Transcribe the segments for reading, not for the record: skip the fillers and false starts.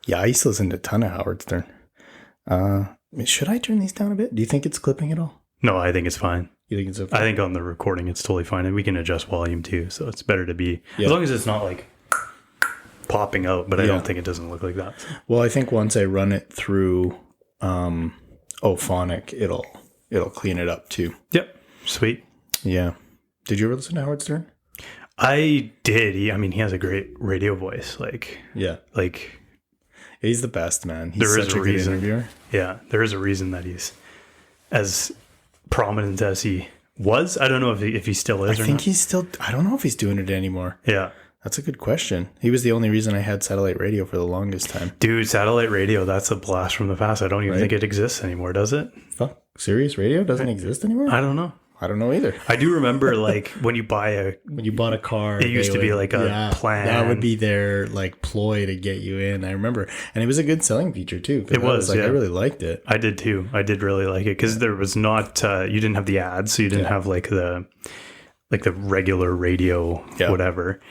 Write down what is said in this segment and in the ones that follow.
Yeah, I used to listen to a ton of Howard Stern. Should I turn these down a bit? Do you think it's clipping at all? No, I think it's fine. You think it's okay? I think on the recording it's totally fine, and we can adjust volume too. So it's better to be as long as it's not like popping out. But I don't think it doesn't look like that. Well, I think once I run it through Ophonic, it'll clean it up too. Yep, sweet. Yeah. Did you ever listen to Howard Stern? I did. He has a great radio voice. He's the best, man. He's such a good interviewer. Yeah, there is a reason that he's as prominent as he was. I don't know if he still is. I don't know if he's doing it anymore. Yeah. That's a good question. He was the only reason I had satellite radio for the longest time. Dude, satellite radio, that's a blast from the past. I don't even think it exists anymore, does it? Fuck. Sirius radio doesn't exist anymore? I don't know. I don't know either. I do remember when you bought a car, it used to be like a plan. That would be their like ploy to get you in. I remember. And it was a good selling feature too. It was I really liked it. I did too. I did really like it because there was not, you didn't have the ads. So you didn't have like the regular radio, whatever.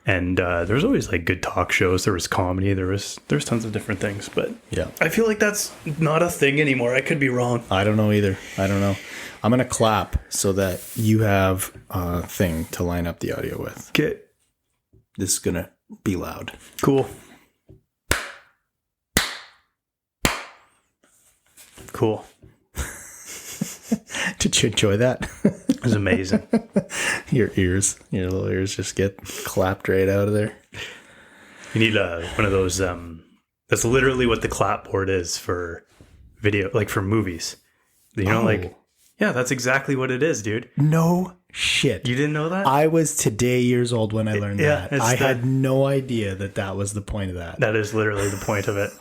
And there was always like good talk shows. There was comedy. There was tons of different things. But I feel like that's not a thing anymore. I could be wrong. I don't know either. I don't know. I'm going to clap so that you have a thing to line up the audio with. Okay. This is going to be loud. Cool. Cool. Did you enjoy that? It was amazing. Your little ears just get clapped right out of there. You need one of those. That's literally what the clapboard is for video, like for movies. You know, yeah, that's exactly what it is, dude. No shit. You didn't know that? I was today years old when I learned that. I had no idea that was the point of that. That is literally the point of it.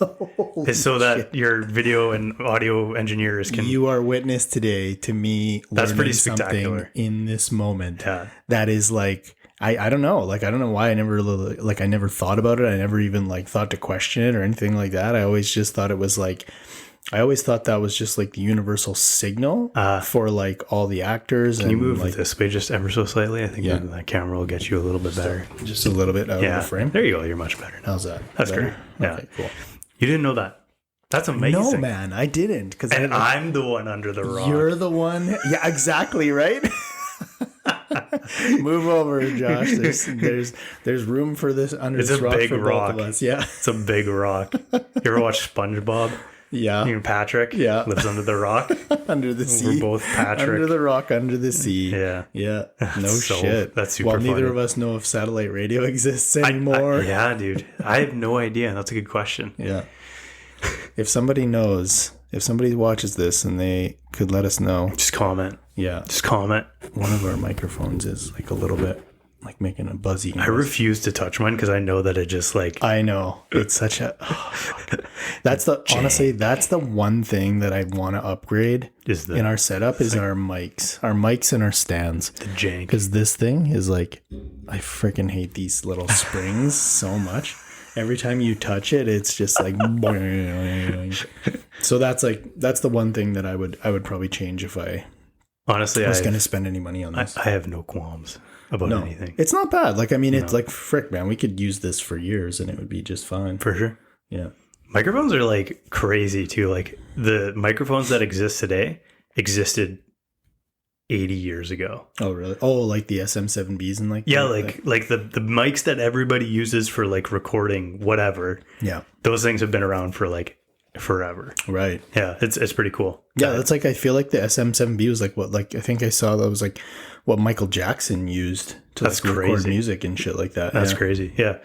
It's so that your video and audio engineers can... You are witness today to me that's learning pretty spectacular. Something in this moment. Yeah. That is like... I don't know. Like, I don't know why I never thought about it. I never even like thought to question it or anything like that. I always just thought it was like... I always thought that was just like the universal signal for like all the actors. Can you move this way just ever so slightly? I think that camera will get you a little bit better. Just a little bit out of the frame. There you go. You're much better now. How's that? That's great. Yeah. Okay, cool. You didn't know that? That's amazing. No, man, I didn't. And I'm the one under the rock. You're the one. Yeah, exactly. Right. Move over, Josh. There's room for this under this rock for both of us. Yeah, it's a big rock. You ever watch SpongeBob? Yeah. You know Patrick? Yeah. Lives under the rock. Under the sea. We're both Patrick. Under the rock, under the sea. Yeah. Yeah. No shit. That's super funny. Neither of us know if satellite radio exists anymore. Yeah, dude. I have no idea. That's a good question. Yeah. If somebody knows, if somebody watches this and they could let us know. Just comment. Yeah. Just comment. One of our microphones is like a little bit like making a buzzy noise. I refuse to touch mine because I know that it just like... I know. It's such a... honestly, that's the one thing that I want to upgrade in our setup is our mics. Our mics and our stands. The jank. Because this thing is like... I freaking hate these little springs so much. Every time you touch it, it's just like... So that's the one thing that I would probably change if I... Honestly, I was going to spend any money on this. I have no qualms about anything. It's not bad. Like, I mean, it's like, frick, man, we could use this for years and it would be just fine. For sure. Yeah. Microphones are like crazy too. Like the microphones that exist today existed 80 years ago. Oh, really? Oh, like the SM7Bs and like... Yeah, like the mics that everybody uses for like recording whatever. Yeah. Those things have been around for like forever. Right. Yeah, it's pretty cool. Yeah, that's like, I feel like the SM7B was like what, like I think I saw that was like what Michael Jackson used to like record music and shit like that. That's crazy. Yeah.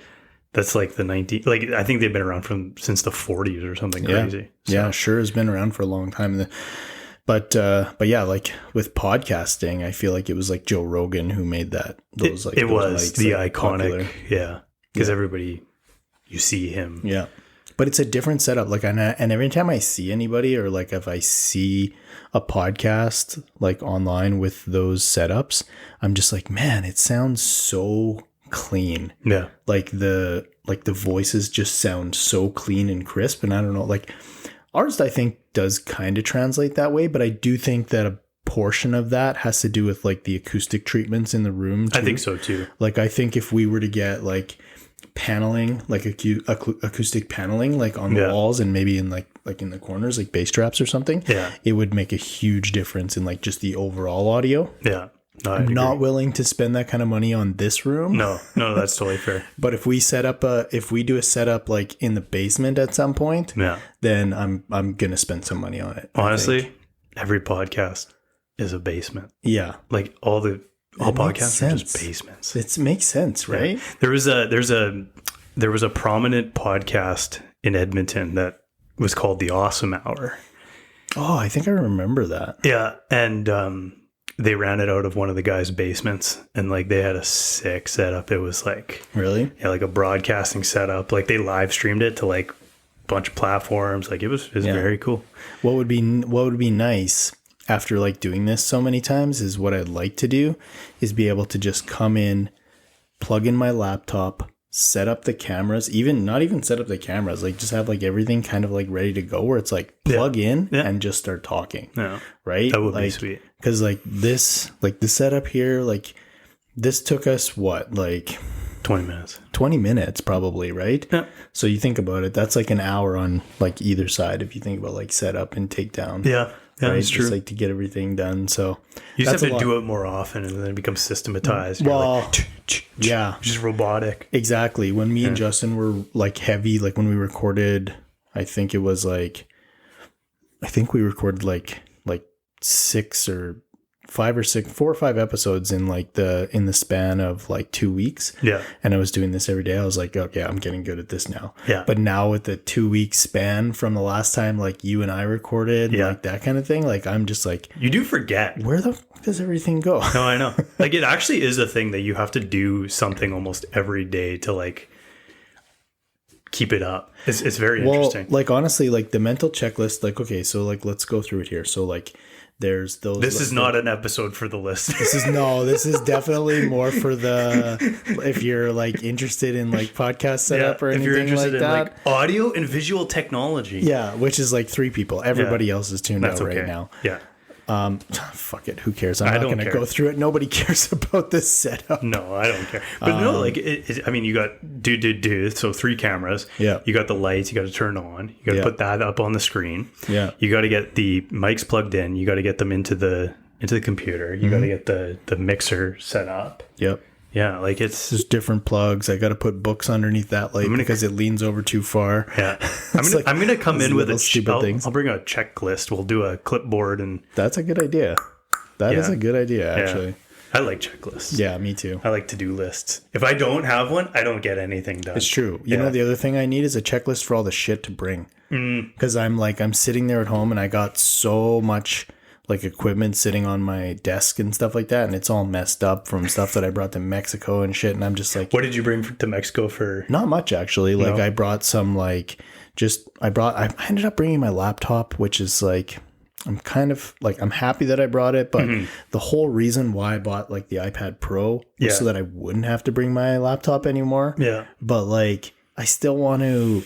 That's like the 90s. Like I think they've been around since the 40s or something crazy. So. Yeah, sure has been around for a long time. But yeah, like with podcasting, I feel like it was like Joe Rogan who made that. It was the iconic, popular. Yeah, because everybody, you see him. Yeah, but it's a different setup. Like, and every time I see anybody, or like if I see a podcast like online with those setups, I'm just like, man, it sounds so clean. Yeah, like the voices just sound so clean and crisp. And I don't know, like ours, I think does kind of translate that way, but I do think that a portion of that has to do with like the acoustic treatments in the room too. I think so too. Like, I think if we were to get like paneling, like acoustic paneling, like on the walls and maybe in like in the corners, like bass traps or something, it would make a huge difference in like just the overall audio. Yeah. No, I'm not willing to spend that kind of money on this room. No, that's totally fair. But if we do a setup like in the basement at some point, then I'm gonna spend some money on it. Honestly, every podcast is a basement. Yeah, like all podcasts are just basements. It makes sense, right? Yeah. There was a prominent podcast in Edmonton that was called The Awesome Hour. Oh, I think I remember that. Yeah, and they ran it out of one of the guys' basements, and like they had a sick setup. It was like really, like a broadcasting setup. Like they live streamed it to like a bunch of platforms. Like it was very cool. What would be nice after like doing this so many times is what I'd like to do is be able to just come in, plug in my laptop, set up the cameras, not even set up the cameras, like just have like everything kind of like ready to go where it's like plug in and just start talking. Yeah. Right? That would be sweet. Cause like this, like the setup here, like this took us what, like 20 minutes probably, right? Yeah. So you think about it, that's like an hour on like either side if you think about like setup and takedown. Yeah. Yeah, right? That's true. Just like to get everything done. So you just have to do it more often and then it becomes systematized. Well, yeah. Just robotic. Exactly. When me and Justin were like heavy, like when we recorded, I think we recorded like 4 or 5 episodes in the span of like 2 weeks. Yeah. And I was doing this every day. I was like, okay, I'm getting good at this now. Yeah. But now with the 2-week span from the last time, like you and I recorded, like that kind of thing, like I'm just like, you do forget. Where the fuck does everything go? No, I know. Like it actually is a thing that you have to do something almost every day to like keep it up. It's very interesting. Like honestly, like the mental checklist, like, okay, so like, let's go through it here. So like, there's those. This is not an episode for the list. This is definitely more for if you're like interested in like podcast setup or anything like that. If you're interested in like audio and visual technology. Yeah, which is like 3 people. Everybody else is tuned out right now. Yeah. Fuck it. Who cares? I'm not going to go through it. Nobody cares about this setup. No, I don't care. But no, like, I mean, you got so 3 cameras. Yeah. You got the lights you got to turn on. You got to put that up on the screen. Yeah. You got to get the mics plugged in. You got to get them into the computer. You got to get the mixer set up. Yep. Yeah, like there's different plugs. I got to put books underneath that light because it leans over too far. Yeah, I'm gonna come in with I'll bring a checklist. We'll do a clipboard and that's a good idea. That is a good idea, actually. Yeah. I like checklists. Yeah, me too. I like to-do lists. If I don't have one, I don't get anything done. It's true. You know, the other thing I need is a checklist for all the shit to bring. Because I'm sitting there at home and I got so much like equipment sitting on my desk and stuff like that, and it's all messed up from stuff that I brought to Mexico and shit, and I'm just like, what did you bring to Mexico for? Not much, actually. Like I brought some I ended up bringing my laptop, which is like, I'm kind of like, I'm happy that I brought it, but the whole reason why I bought like the iPad Pro was so that I wouldn't have to bring my laptop anymore. Yeah. But like, I still want to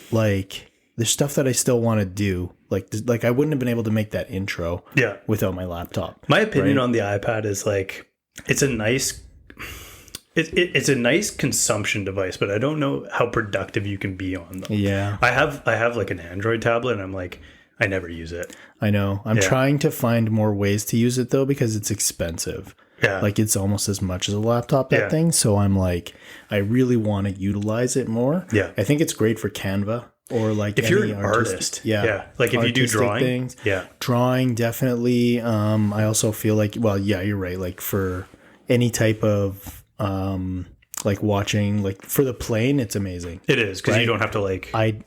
there's stuff that I still want to do. Like I wouldn't have been able to make that intro without my laptop. My opinion on the iPad is like, it's a nice consumption device, but I don't know how productive you can be on them. Yeah. I have like an Android tablet and I'm like, I never use it. I know. I'm trying to find more ways to use it though, because it's expensive. Yeah. Like it's almost as much as a laptop, that thing. So I'm like, I really want to utilize it more. Yeah. I think it's great for Canva. Or like if you're an artist, like if you do drawing, things, drawing definitely. I also feel like, you're right. Like for any type of like watching, like for the plane, it's amazing. It is because you don't have to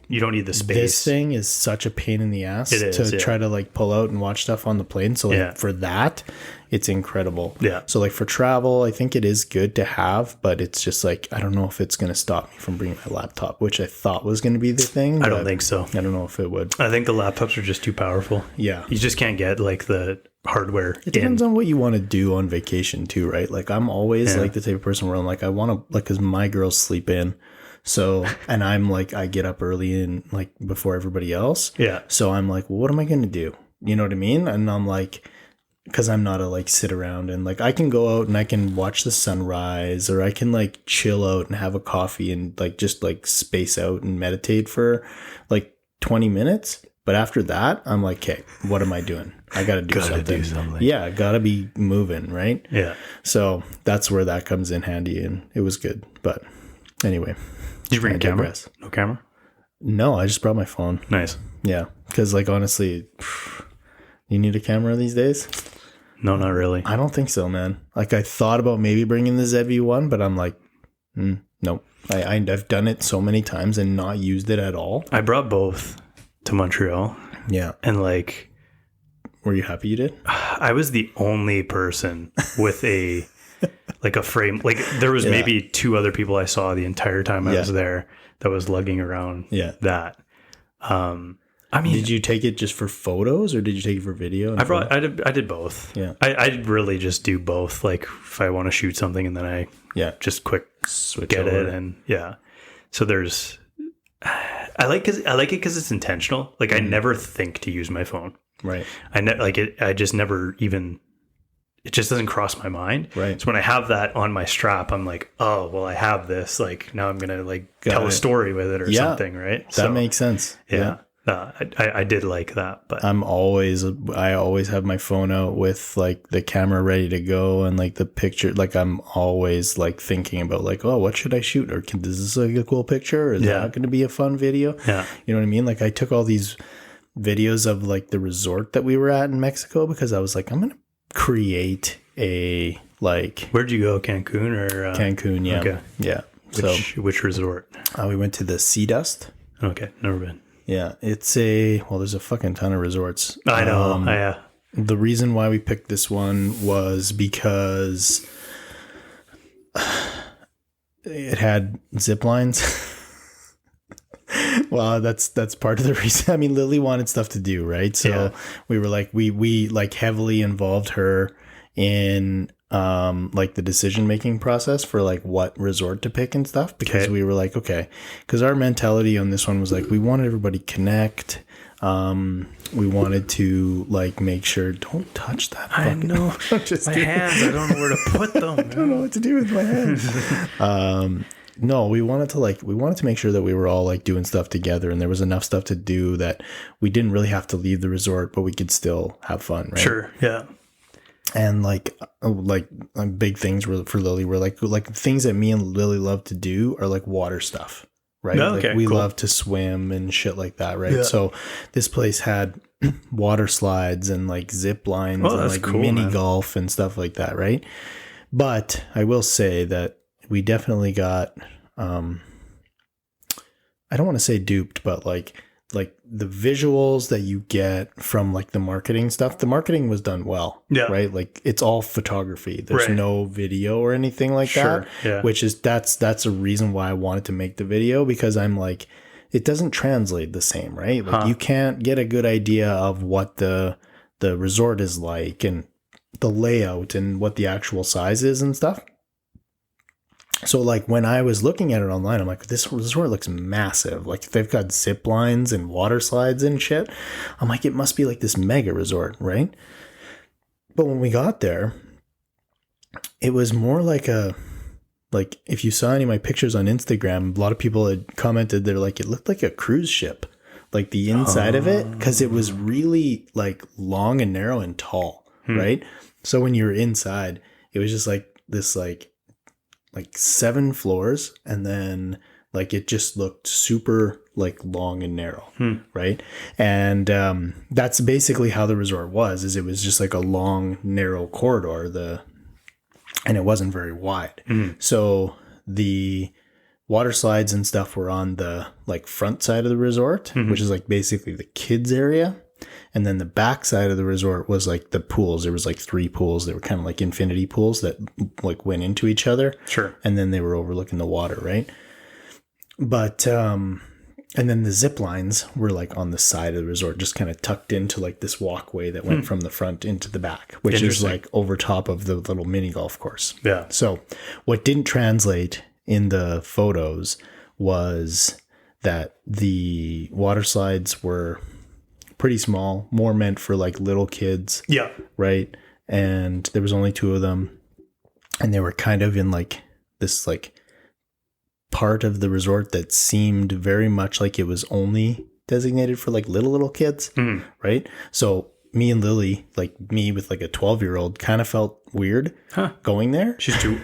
you don't need the space. This thing is such a pain in the ass to try to like pull out and watch stuff on the plane. So like for that, it's incredible. Yeah. So like for travel, I think it is good to have, but it's just like, I don't know if it's going to stop me from bringing my laptop, which I thought was going to be the thing. I don't think so. I don't know if it would. I think the laptops are just too powerful. Yeah. You just can't get like the hardware. It depends on what you want to do on vacation too, right? Like I'm always like the type of person where I'm like, I want to, like, cause my girls sleep in. So, and I'm like, I get up early and like before everybody else. Yeah. So I'm like, well, what am I going to do? You know what I mean? And I'm like, because I'm not a like sit around and like I can go out and I can watch the sunrise, or I can like chill out and have a coffee and like just like space out and meditate for like 20 minutes. But after that, I'm like, okay, what am I doing? I got to do something. Yeah, got to be moving, right? Yeah. So that's where that comes in handy, and it was good. But anyway. Did you bring a camera? No camera? No, I just brought my phone. Nice. Yeah, because like honestly, you need a camera these days? No, not really. I don't think so, man. Like I thought about maybe bringing the ZV-1, but I'm like, no. I've done it so many times and not used it at all. I brought both to Montreal. Yeah. And like, were you happy you did? I was the only person with a like a frame. Like there was maybe 2 other people I saw the entire time I was there that was lugging around that. I mean, did you take it just for photos or did you take it for video? I did both. Yeah. I really just do both. Like if I want to shoot something and then I just quick switch get over. it. And so there's, I like it because it's intentional. Like I never think to use my phone. Right. I just never even, it just doesn't cross my mind. Right. So when I have that on my strap, I'm like, oh, well, I have this. Like now I'm going to like tell a story with it or something. Right. That makes sense. Yeah. I did like that, but I always have my phone out with like the camera ready to go and like the picture. Like I'm always like thinking about like, oh, what should I shoot? Or is this like a cool picture? Or is that going to be a fun video? Yeah. You know what I mean? Like I took all these videos of like the resort that we were at in Mexico because I was like, I'm going to create a like. Where'd you go? Cancun or? Cancun. Yeah. Okay. Yeah. Which resort? We went to the Sea Dust. Okay. Never been. Yeah, it's there's a fucking ton of resorts. I know. The reason why we picked this one was because it had zip lines. Well, that's part of the reason. I mean, Lily wanted stuff to do, right? So we were like, we like heavily involved her in like the decision making process for like what resort to pick and stuff, because we were like, okay, because our mentality on this one was like we wanted everybody connect. We wanted to like make sure don't touch that. I know. My hands, I don't know where to put them. I don't know what to do with my hands. No, we wanted to make sure that we were all like doing stuff together, and there was enough stuff to do that we didn't really have to leave the resort, but we could still have fun, right? Sure. Yeah. And like big things for Lily were like things that me and Lily love to do are like water stuff, right? Okay, we love to swim and shit like that, right? Yeah. So this place had water slides and like zip lines and like cool, mini golf and stuff like that, right? But I will say that we definitely got I don't want to say duped, but like the visuals that you get from like the marketing stuff, the marketing was done well, right? Like it's all photography. There's no video or anything like that, which is that's a reason why I wanted to make the video, because I'm like, it doesn't translate the same, right? Like you can't get a good idea of what the resort is like and the layout and what the actual size is and stuff. So like when I was looking at it online, I'm like, this resort looks massive. Like they've got zip lines and water slides and shit. I'm like, it must be like this mega resort, right? But when we got there, it was more like if you saw any of my pictures on Instagram, a lot of people had commented, they're like, it looked like a cruise ship, like the inside of it, because it was really like long and narrow and tall, right? So when you were inside, it was just like this like 7 floors, and then like it just looked super like long and narrow, right? And that's basically how the resort was, is it was just like a long narrow corridor, and it wasn't very wide. So the water slides and stuff were on the like front side of the resort, which is like basically the kids area. And then the back side of the resort was like the pools. There was like 3 pools. They were kind of like infinity pools that like went into each other. Sure. And then they were overlooking the water, right? But, and then the zip lines were like on the side of the resort, just kind of tucked into like this walkway that went from the front into the back, which is like over top of the little mini golf course. Yeah. So what didn't translate in the photos was that the water slides were pretty small, more meant for like little kids. Yeah. Right. and there was only 2 of them, and they were kind of in like this like part of the resort that seemed very much like it was only designated for like little kids, right? So me and Lily, like me with like a 12-year-old, kind of felt weird going there. She's too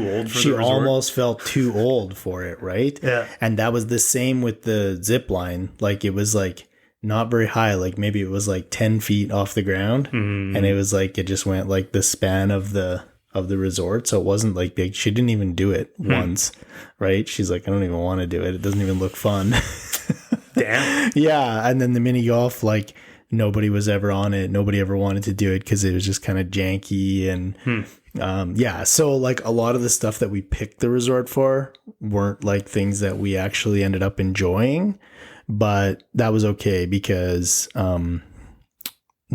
old for she the resort. almost felt too old for it, right? Yeah. And that was the same with the zip line. Like it was like not very high, like maybe it was like 10 feet off the ground, and it was like it just went like the span of the resort, so it wasn't like big. She didn't even do it once, right? She's like, I don't even want to do it. It doesn't even look fun. Damn. Yeah, and then the mini golf, like nobody was ever on it. Nobody ever wanted to do it because it was just kind of janky and yeah. So like a lot of the stuff that we picked the resort for weren't like things that we actually ended up enjoying, but that was okay because the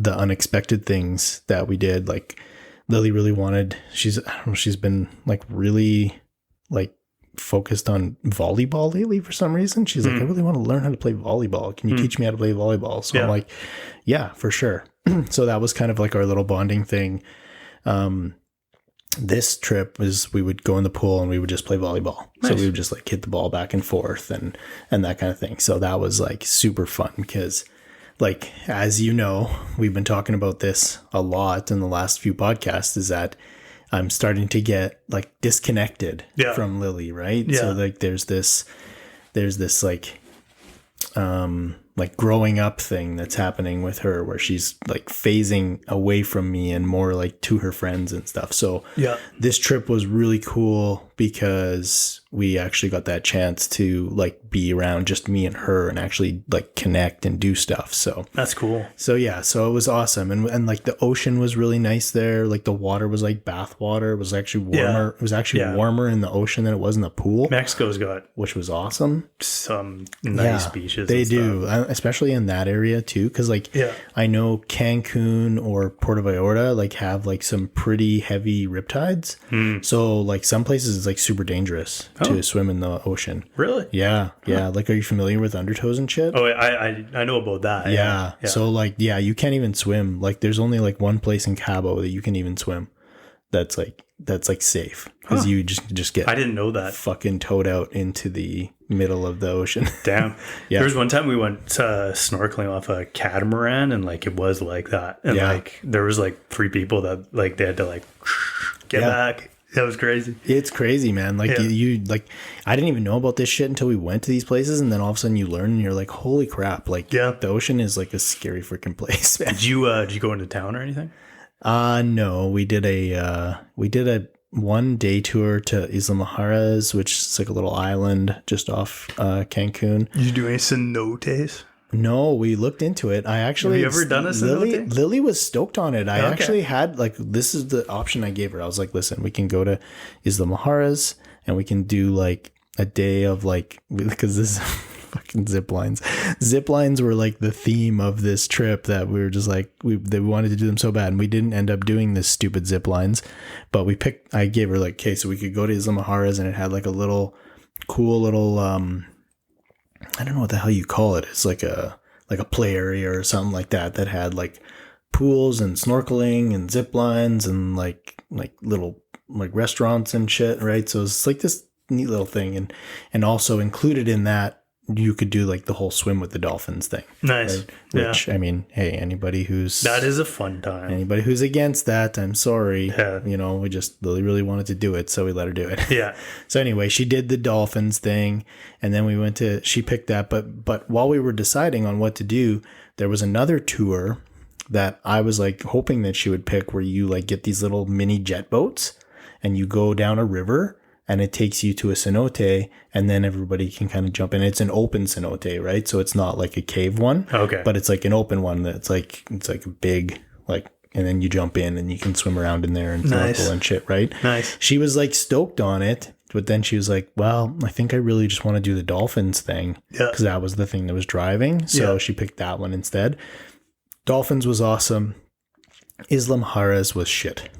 unexpected things that we did, like Lily really wanted, she's been like really like focused on volleyball lately for some reason. She's like, I really want to learn how to play volleyball. Can you teach me how to play volleyball? So I'm like, yeah, for sure. So that was kind of like our little bonding thing. This trip was, we would go in the pool and we would just play volleyball. Nice. So we would just like hit the ball back and forth and that kind of thing. So that was like super fun because, like, as you know, we've been talking about this a lot in the last few podcasts, is that I'm starting to get like disconnected from Lily, right? Yeah. So like there's this like growing up thing that's happening with her where she's like phasing away from me and more like to her friends and stuff. So this trip was really cool because we actually got that chance to like be around just me and her and actually like connect and do stuff. So that's cool. So yeah, so it was awesome. And like the ocean was really nice there. Like the water was like bath water. It was actually warmer. It was actually warmer in the ocean than it was in the pool. Mexico's got, which was awesome, some nice beaches. They do, especially in that area too. Cause like, I know Cancun or Puerto Vallarta like have like some pretty heavy riptides. So like some places it's like super dangerous to swim in the ocean. Really? Yeah. Yeah. Like, are you familiar with undertows and shit? Oh, I know about that. Yeah. So like, you can't even swim. Like there's only like one place in Cabo that you can even swim. That's like safe because you just get, I didn't know that, fucking towed out into the middle of the ocean. Damn. There was one time we went snorkeling off a catamaran and like it was like that, and like there was like 3 people that like they had to like get back. That was crazy. It's crazy, man. Like you like, I didn't even know about this shit until we went to these places, and then all of a sudden you learn and you're like, holy crap. Like the ocean is like a scary freaking place, man. Did you go into town or anything? No, we did a 1-day tour to Isla Mujeres, which is like a little island just off Cancun. Did you do any cenotes? No, we looked into it. I actually... Have you ever done a cenote? Lily was stoked on it. I actually had, like, this is the option I gave her. I was like, listen, we can go to Isla Mujeres and we can do, like, a day of, like... Because this is fucking zip lines. Zip lines were, like, the theme of this trip that we were just, like... We wanted to do them so bad. And we didn't end up doing this stupid zip lines. But we picked... I gave her, like, okay, so we could go to Isla Mujeres and it had, like, a little... Cool little... I don't know what the hell you call it. It's like a play area or something like that had like pools and snorkeling and zip lines and like little like restaurants and shit, right? So it's like this neat little thing, and also included in that you could do like the whole swim with the dolphins thing. Nice. Right? Which I mean, hey, anybody who's that is a fun time. Anybody who's against that, I'm sorry. You know, we just really wanted to do it, so we let her do it. Yeah. So anyway, she did the dolphins thing, and then we went to, she picked that, but while we were deciding on what to do, there was another tour that I was like hoping that she would pick, where you like get these little mini jet boats and you go down a river and it takes you to a cenote, and then everybody can kind of jump in. It's an open cenote, right? So it's not like a cave one. Okay. But it's like an open one that's like, it's like a big, like, and then you jump in and you can swim around in there and snorkel and shit, right? Nice. She was like stoked on it, but then she was like, well, I think I really just want to do the dolphins thing. Yeah. Because that was the thing that was driving. So she picked that one instead. Dolphins was awesome. Isla Mujeres was shit.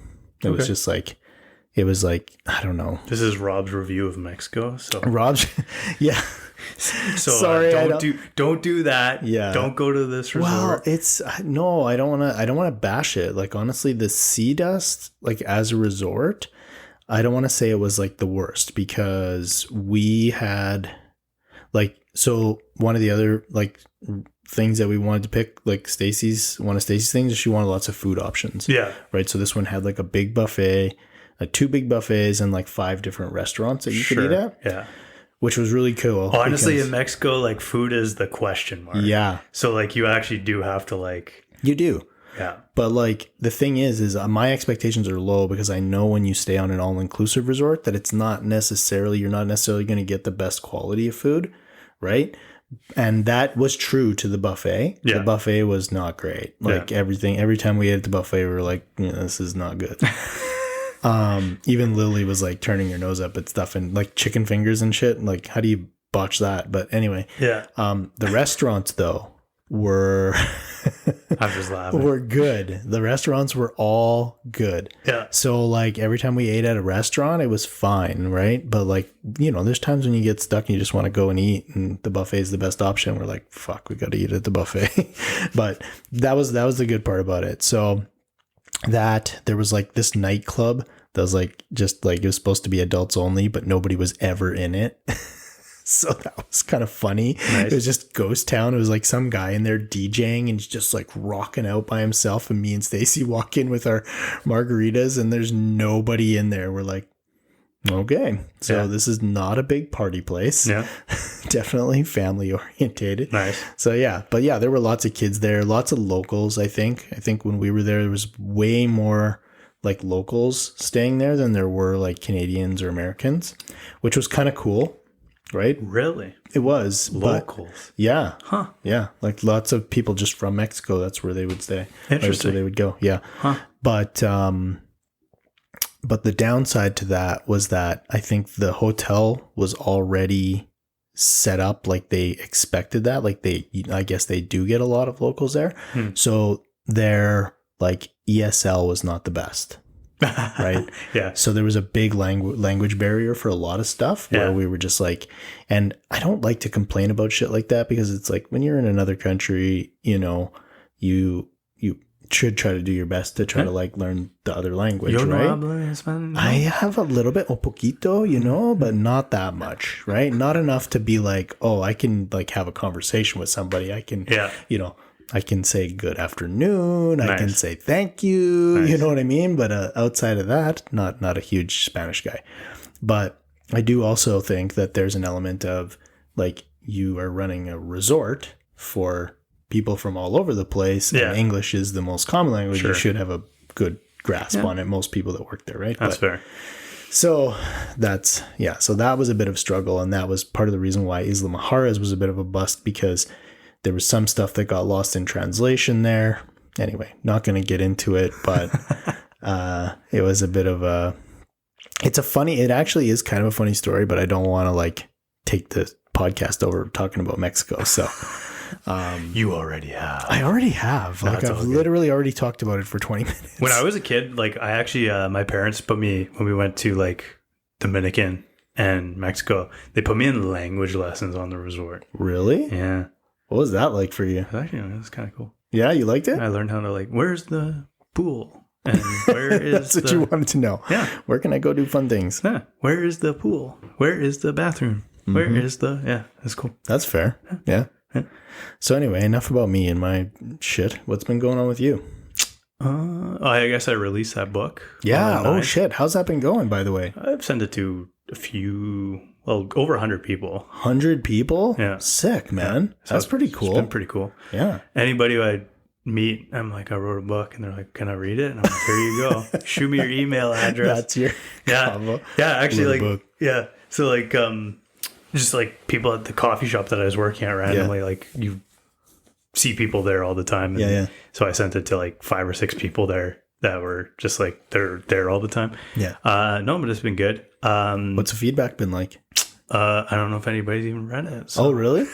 It was just like, it was like, I don't know. This is Rob's review of Mexico. So Rob's, yeah. So Sorry, don't do that. Yeah. Don't go to this resort. Well, no, I don't want to bash it. Like, honestly, the Sea Dust, like, as a resort, I don't want to say it was like the worst, because we had like, so one of the other like things that we wanted to pick, like one of Stacy's things is she wanted lots of food options. Yeah. Right. So this one had like a big buffet, 2 big buffets, and like 5 different restaurants that you could eat at. Yeah. Which was really cool. Honestly, in Mexico, like, food is the question mark. Yeah. So like you actually do have to like. You do. Yeah. But like the thing is my expectations are low, because I know when you stay on an all-inclusive resort that you're not necessarily going to get the best quality of food, right? And that was true to the buffet. Yeah. The buffet was not great. Like everything, every time we ate at the buffet, we were like, this is not good. Even Lily was like turning her nose up at stuff, and like chicken fingers and shit. Like, how do you botch that? But anyway, the restaurants though were I'm just laughing. were good. The restaurants were all good. Yeah. So like every time we ate at a restaurant, it was fine, right? But like, there's times when you get stuck and you just want to go and eat, and the buffet is the best option. We're like, fuck, we got to eat at the buffet. But that was the good part about it. So that there was like this nightclub that was like, just like, it was supposed to be adults only, but nobody was ever in it. So that was kind of funny. Nice. It was just ghost town. It was like some guy in there DJing and just like rocking out by himself. And me and Stacy walk in with our margaritas, and there's nobody in there. We're like, okay, so this is not a big party place. Yeah. Definitely family orientated. Nice. So yeah, but yeah, there were lots of kids there, lots of locals. I think when we were there was way more like locals staying there than there were like Canadians or Americans, which was kind of cool. Right? Really? It was. Locals. Yeah. Huh. Yeah. Like lots of people just from Mexico. That's where they would stay. Interesting. That's where they would go. Yeah. Huh. But the downside to that was that I think the hotel was already set up like they expected that. Like I guess they do get a lot of locals there. So their like ESL was not the best. Right. Yeah. So there was a big language barrier for a lot of stuff where we were just like, and I don't like to complain about shit like that, because it's like when you're in another country, you should try to do your best to try to like learn the other language, right? No? I have a little bit, un poquito, but not that much, right? Not enough to be like, oh, I can like have a conversation with somebody. I can, I can say good afternoon. Nice. I can say thank you. Nice. You know what I mean? But outside of that, not a huge Spanish guy. But I do also think that there's an element of like, you are running a resort for people from all over the place. Yeah. And English is the most common language. Sure. You should have a good grasp on it. Most people that work there, right? That's fair. So so that was a bit of a struggle. And that was part of the reason why Isla Mujeres was a bit of a bust, because there was some stuff that got lost in translation there. Anyway, not going to get into it, but it was a bit of it actually is kind of a funny story, but I don't want to like take the podcast over talking about Mexico. So you already have. I already have. Like, I've literally already talked about it for 20 minutes. When I was a kid, like I actually, my parents put me, when we went to like Dominican and Mexico, they put me in language lessons on the resort. Really? Yeah. What was that like for you? Actually, it was kind of cool. Yeah, you liked it? I learned how to like, where's the pool? And where is That's what you wanted to know. Yeah. Where can I go do fun things? Yeah. Where is the pool? Where is the bathroom? Mm-hmm. Where is that's cool. That's fair. Yeah. So anyway, enough about me and my shit. What's been going on with you? I guess I released that book. Yeah. Oh shit. How's that been going, by the way? I've sent it to a few, over 100 people. 100 people? Yeah. Sick, man. Yeah. So that's pretty cool. It's been pretty cool. Yeah. Anybody who I meet, I'm like, I wrote a book, and they're like, can I read it? And I'm like, here you go. Shoot me your email address. That's your combo. Yeah. Actually, like, book. Yeah. So like, just like people at the coffee shop that I was working at randomly, like you see people there all the time. And so I sent it to like 5 or 6 people there that were just like, they're there all the time. Yeah. No, but it's been good. What's the feedback been like? I don't know if anybody's even read it. So. Oh, really?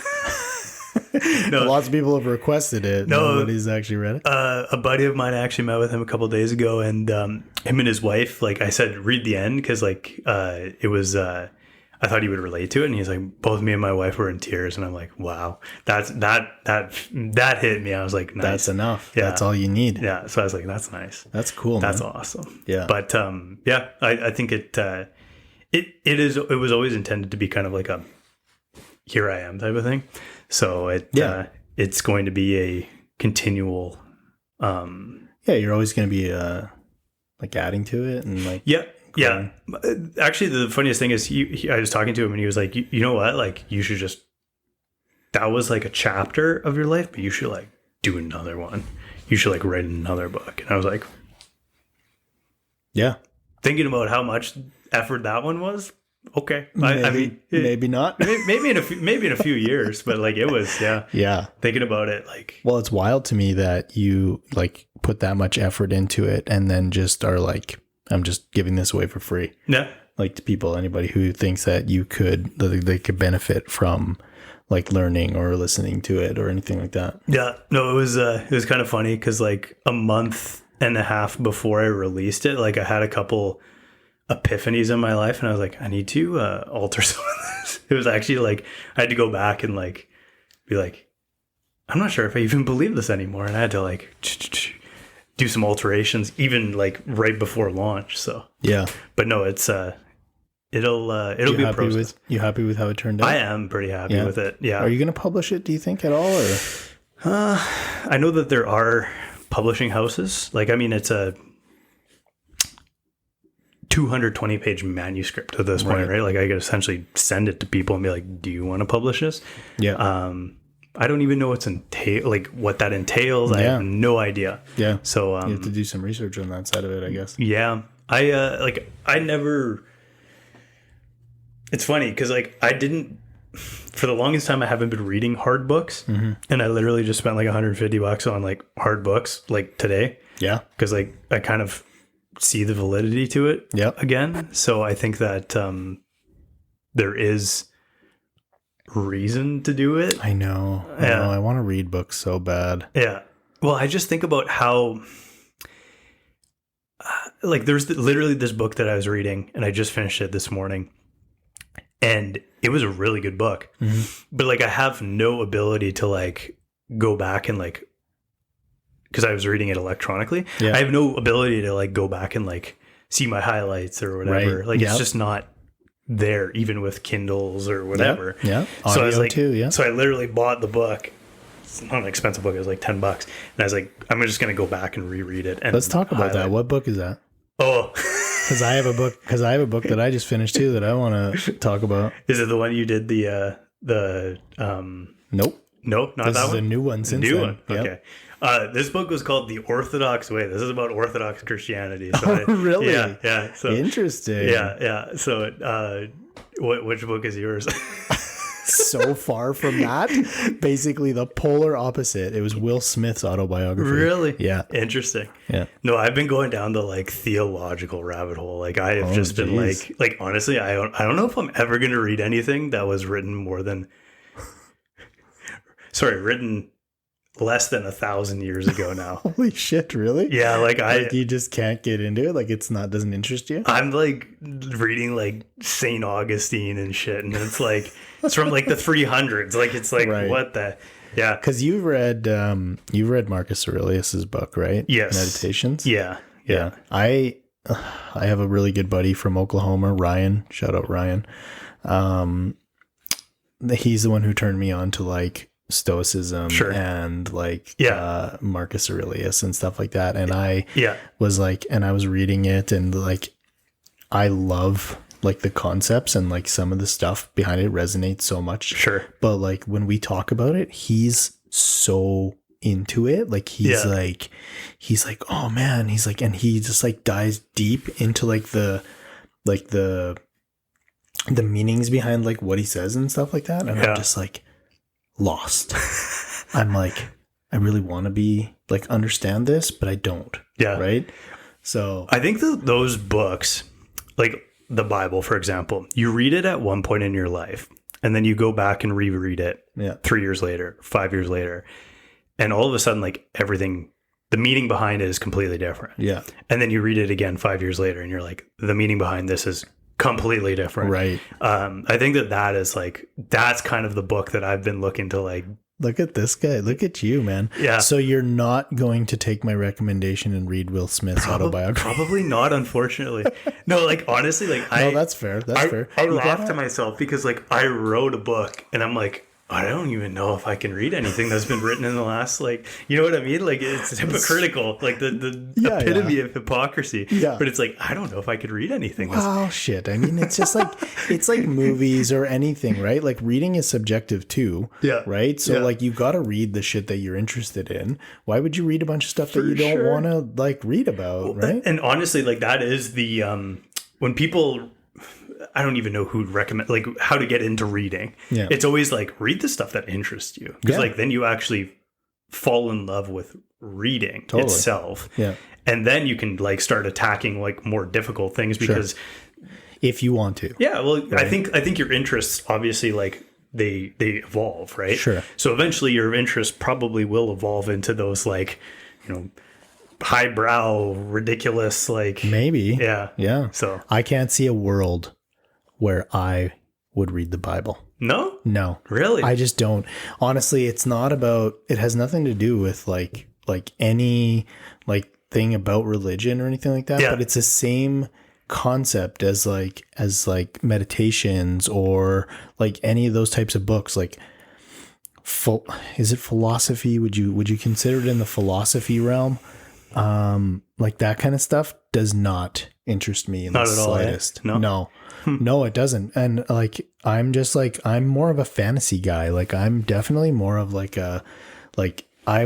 No. Lots of people have requested it. No, nobody's actually read it. A buddy of mine actually met with him a couple of days ago, and him and his wife, like I said, read the end, because like it was. I thought he would relate to it. And he's like, both me and my wife were in tears. And I'm like, wow, that hit me. I was like, nice. That's enough. Yeah. That's all you need. Yeah. So I was like, that's nice. That's cool. That's man. awesome. Yeah. But I think it was always intended to be kind of like a here I am type of thing. So it's going to be a continual. You're always going to be like adding to it and like. Yeah. growing. Yeah. Actually, the funniest thing is I was talking to him and he was like, you know what? Like you should just, that was like a chapter of your life, but you should like do another one. You should like write another book. And I was like, yeah. Thinking about how much effort that one was. Okay. Maybe not. maybe in a few years, but like it was, Yeah. Thinking about it, like, well, it's wild to me that you like put that much effort into it and then just are like, I'm just giving this away for free. yeah, Like to people, anybody who thinks that they could benefit from like learning or listening to it or anything like that. yeah. No, it was kind of funny because like a month and a half before I released it, like I had a couple epiphanies in my life, and I was like, I need to alter some of this. It was actually like I had to go back and like be like, I'm not sure if I even believe this anymore, and I had to like do some alterations even like right before launch. So Yeah. but no, it's it'll be a process. You happy with how it turned out? I am pretty happy with it. Yeah. Are you going to publish it, do you think, at all? Or I know that there are publishing houses. Like, I mean, it's a 220 page manuscript at this point, right? Like I could essentially send it to people and be like, do you want to publish this? Yeah. I don't even know what that entails. I have no idea. Yeah. So you have to do some research on that side of it, I guess. Yeah. It's funny because like I didn't, for the longest time, I haven't been reading hard books, and I literally just spent like $150 on like hard books like today. Yeah. Because like I kind of see the validity to it again. So I think that there is reason to do it. I know. I want to read books so bad. Yeah. Well, I just think about how like there's literally this book that I was reading, and I just finished it this morning. And it was a really good book, but like I have no ability to like go back and like, because I was reading it electronically. Yeah. I have no ability to like go back and like see my highlights or whatever. Right. Like it's just not there, even with Kindles or whatever. Yeah. So I was like, too, yeah. So I literally bought the book. It's not an expensive book. It was like $10, and I was like, I'm just gonna go back and reread it. And let's talk about that. What book is that? Oh. Because I have a book that I just finished too that I want to talk about. Is it the one you did Nope. Nope, not this that is one. A new one since new then. one. Okay. This book was called The Orthodox Way. This is about Orthodox Christianity. So really? Yeah. So interesting. Yeah. So, which book is yours? So far from that, basically the polar opposite. It was Will Smith's autobiography. Really? Yeah. Interesting. Yeah. No, I've been going down the like theological rabbit hole. Like I have just been like honestly, I don't know if I'm ever going to read anything that was written written less than 1,000 years ago now. Holy shit, really? Yeah, like you just can't get into it? Like doesn't interest you? I'm like reading like St. Augustine and shit, and it's like it's from like the 300s. Like it's like what the because you've read Marcus Aurelius's book, right? Yes. Meditations. Yeah. I have a really good buddy from Oklahoma, Ryan. Shout out Ryan. He's the one who turned me on to like Stoicism and like Marcus Aurelius and stuff like that. And I was like, and I was reading it, and like I love like the concepts, and like some of the stuff behind it resonates so much. Sure. But like when we talk about it, he's so into it. Like he's like, oh man, he's like, and he just like dives deep into like the meanings behind like what he says and stuff like that. And I'm just like lost. I'm like, I really want to be like understand this, but I don't. Yeah. Right. So I think those books, like the Bible, for example, you read it at one point in your life, and then you go back and reread it 3 years later, 5 years later, and all of a sudden, like everything, the meaning behind it is completely different. Yeah. And then you read it again 5 years later, and you're like, the meaning behind this is completely different. Right. I think that is like, that's kind of the book that I've been looking to like. Look at this guy. Look at you, man. Yeah. So you're not going to take my recommendation and read Will Smith's autobiography? Probably not, unfortunately. No, like honestly, like No, that's fair. That's fair. I laughed to myself because like I wrote a book and I'm like, I don't even know if I can read anything that's been written in the last, like, you know what I mean? Like, it's hypocritical, like the epitome of hypocrisy. Yeah. But it's like, I don't know if I could read anything. Wow, shit. I mean, it's just like, it's like movies or anything, right? Like reading is subjective too. Yeah. Right. So like you got to read the shit that you're interested in. Why would you read a bunch of stuff that you don't want to like read about? Right. And honestly, like that is the, when people, I don't even know who'd recommend, like how to get into reading. Yeah. It's always like, read the stuff that interests you. Because like then you actually fall in love with reading itself. Yeah. And then you can like start attacking like more difficult things because if you want to. Yeah, well, right. I think your interests obviously like they evolve, right? Sure. So eventually your interests probably will evolve into those like, you know, highbrow, ridiculous, like maybe. Yeah. Yeah. So I can't see a world where I would read the Bible. No? Really? I just don't. Honestly, it's not about, it has nothing to do with like any like thing about religion or anything like that, but it's the same concept as like meditations or like any of those types of books. Like is it philosophy? Would you consider it in the philosophy realm? Like that kind of stuff does not interest me in the slightest. No. No, it doesn't. And like, I'm just like, I'm more of a fantasy guy. Like I'm definitely more of like I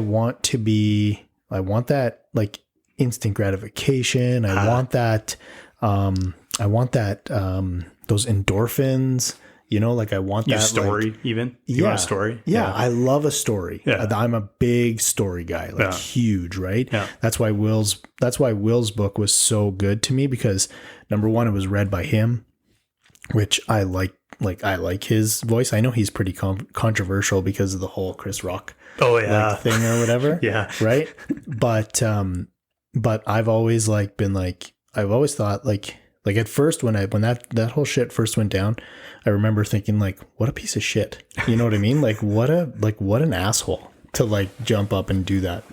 want that like instant gratification. I want that, those endorphins, you know, like I want that story like, even. You want a story? Yeah. I love a story. Yeah. I'm a big story guy, like huge, right? Yeah. That's why Will's book was so good to me because number one, it was read by him, which I like his voice. I know he's pretty controversial because of the whole Chris Rock thing or whatever. Yeah. Right. But I've always like been like, I've always thought like at first when that whole shit first went down, I remember thinking like, what a piece of shit. You know what I mean? Like what an asshole to like jump up and do that.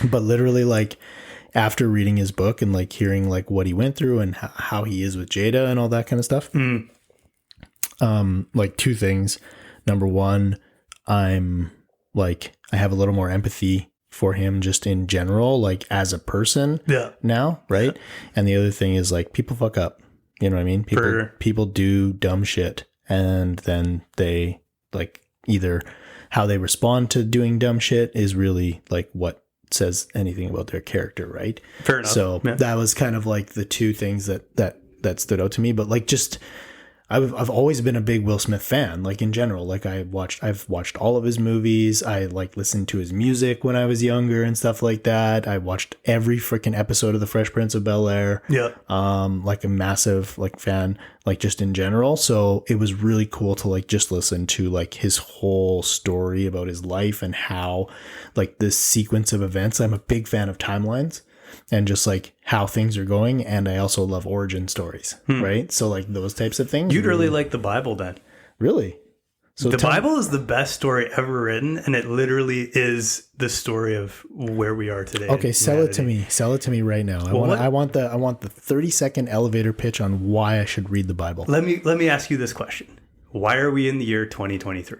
But literally like after reading his book and like hearing like what he went through and how he is with Jada and all that kind of stuff. Like two things. Number one, I'm like, I have a little more empathy for him just in general, like as a person now. Right. And the other thing is like people fuck up, you know what I mean? People do dumb shit and then they like either how they respond to doing dumb shit is really like what says anything about their character, right? Fair enough. So that was kind of like the two things that stood out to me. But like just I've always been a big Will Smith fan, like in general. Like I've watched all of his movies. I like listened to his music when I was younger and stuff like that. I watched every freaking episode of The Fresh Prince of Bel-Air. Yeah. Like a massive like fan, like just in general. So it was really cool to like just listen to like his whole story about his life and how like this sequence of events. I'm a big fan of timelines and just like how things are going. And I also love origin stories, right? So like those types of things. You'd really like the Bible then. Really? So the Bible is the best story ever written. And it literally is the story of where we are today. Okay. Sell it to me. Sell it to me right now. I want the 30-second elevator pitch on why I should read the Bible. Let me ask you this question. Why are we in the year 2023?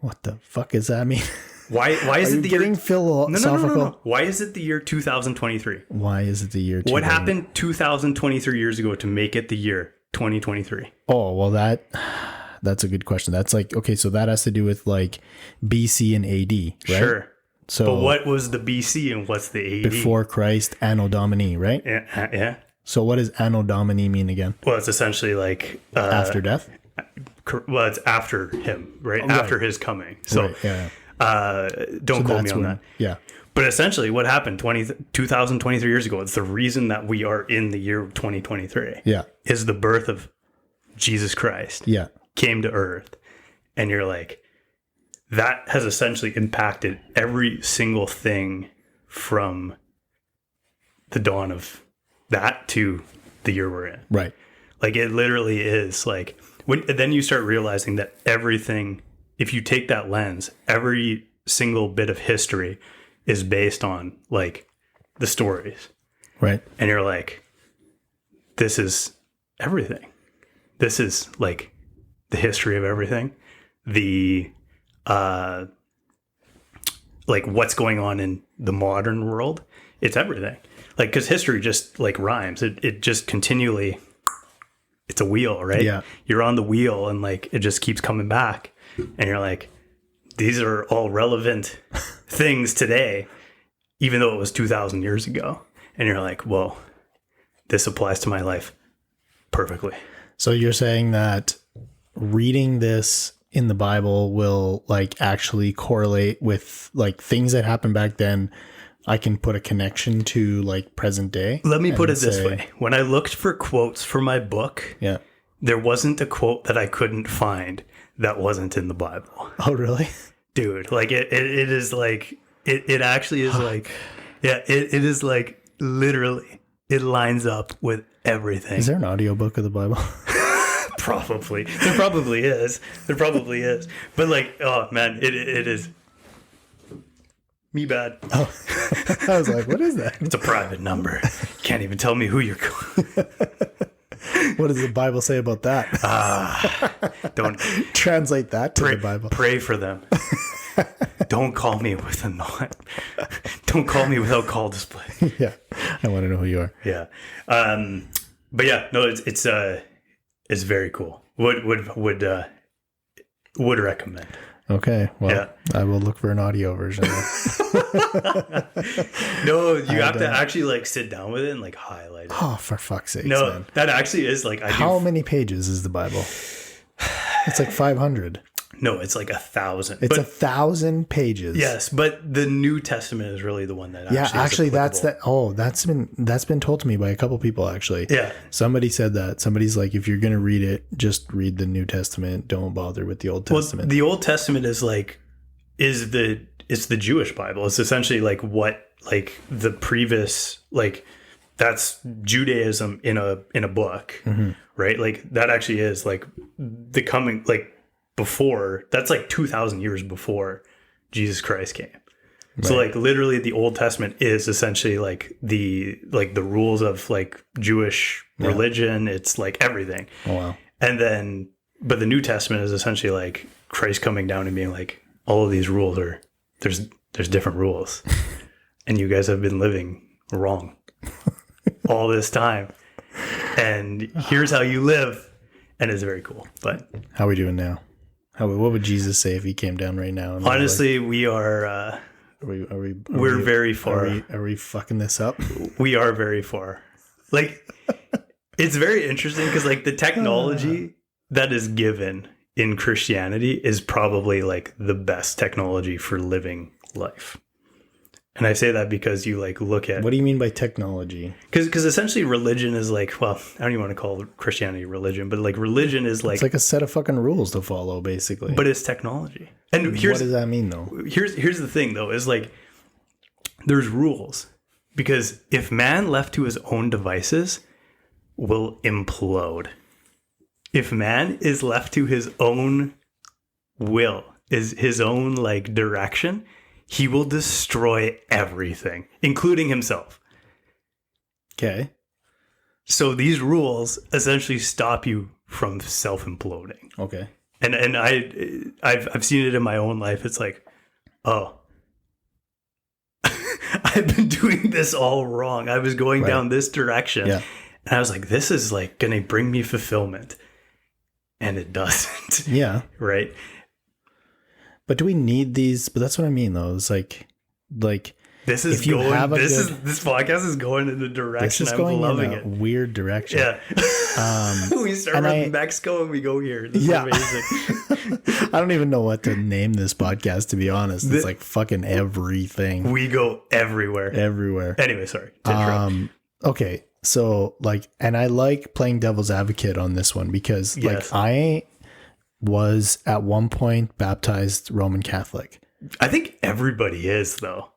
What the fuck does that mean? Why is it the year philosophical? No. Why is it the year 2023? Why is it the year 2023? What happened 2023 years ago to make it the year 2023? Oh, well that's a good question. That's like, okay, so that has to do with like BC and AD, right? Sure. So but what was the BC and what's the AD? Before Christ, Anno Domini, right? Yeah. So what does Anno Domini mean again? Well, it's essentially like after death? Well, it's after him, right? After his coming. So right, yeah. Don't quote me on that. Yeah. But essentially what happened 2023 years ago, it's the reason that we are in the year 2023. Yeah. Is the birth of Jesus Christ. Yeah. Came to earth. And you're like, that has essentially impacted every single thing from the dawn of that to the year we're in. Right. Like it literally is like then you start realizing that everything, if you take that lens, every single bit of history is based on like the stories. Right. And you're like, this is everything. This is like the history of everything. The like what's going on in the modern world. It's everything. Like, because history just like rhymes. It just continually, it's a wheel, right? Yeah. You're on the wheel and like it just keeps coming back. And you're like, these are all relevant things today, even though it was 2,000 years ago. And you're like, whoa, this applies to my life perfectly. So you're saying that reading this in the Bible will like actually correlate with like things that happened back then. I can put a connection to like present day. Let me put it this way. When I looked for quotes for my book, yeah, there wasn't a quote that I couldn't find that wasn't in the Bible. Oh, really? Dude, like it is like, it actually is like, yeah, it is like literally, it lines up with everything. Is there an audiobook of the Bible? Probably. There probably is. There probably is. But like, oh man, it is. Me bad. Oh, I was like, what is that? It's a private number. Can't even tell me who you're calling. What does the Bible say about that? Don't translate that to the Bible. Pray for them. Don't call me with a not. Don't call me without call display. Yeah, I want to know who you are. Yeah, but yeah, no, it's very cool. Would recommend. Okay, well, yeah. I will look for an audio version. No, you have to actually like sit down with it and like highlight it. Oh, for fuck's sake! No, man. that actually is like How many pages is the Bible? It's like 500. No, it's like 1,000. It's 1,000 pages. Yes, but the New Testament is really the one that actually that's that. Oh, that's been told to me by a couple people actually. Yeah, somebody said that. Somebody's like, if you're gonna read it, just read the New Testament. Don't bother with the Old Testament. Well, the Old Testament is like it's the Jewish Bible. It's essentially like what like the previous like that's Judaism in a book, mm-hmm. right? Like that actually is like the coming like. Before that's like 2,000 years before Jesus Christ came. Right. So like literally the Old Testament is essentially like the rules of like Jewish religion. It's like everything. Oh, wow. And then, but the New Testament is essentially like Christ coming down and being like, all of these rules are, there's different rules and you guys have been living wrong all this time. And here's how you live. And it's very cool. But how are we doing now? What would Jesus say if he came down right now? Honestly, we are. We're very far. Are we fucking this up? We are very far. Like, it's very interesting because like the technology that is given in Christianity is probably like the best technology for living life. And I say that because you like look at... What do you mean by technology? Because essentially religion is like, well, I don't even want to call Christianity religion, but like religion is like... It's like a set of fucking rules to follow, basically. But it's technology. And what does that mean, though? Here's the thing, though, is like there's rules. Because if man left to his own devices will implode. If man is left to his own will, is his own like direction... He will destroy everything, including himself. Okay. So these rules essentially stop you from self-imploding. Okay. And I've seen it in my own life. It's like, oh, I've been doing this all wrong. I was going down this direction. Yeah. And I was like, this is like going to bring me fulfillment. And it doesn't. Yeah. Right. But do we need these? But that's what I mean, though. It's like this is going. This podcast is going in a direction. I'm loving it. Weird direction. Yeah. We start with Mexico and we go here. This is amazing. I don't even know what to name this podcast. To be honest, it's like fucking everything. We go everywhere. Everywhere. Anyway, sorry. To interrupt. Okay. So like, and I like playing devil's advocate on this one because like I was at one point baptized Roman Catholic. I think everybody is though.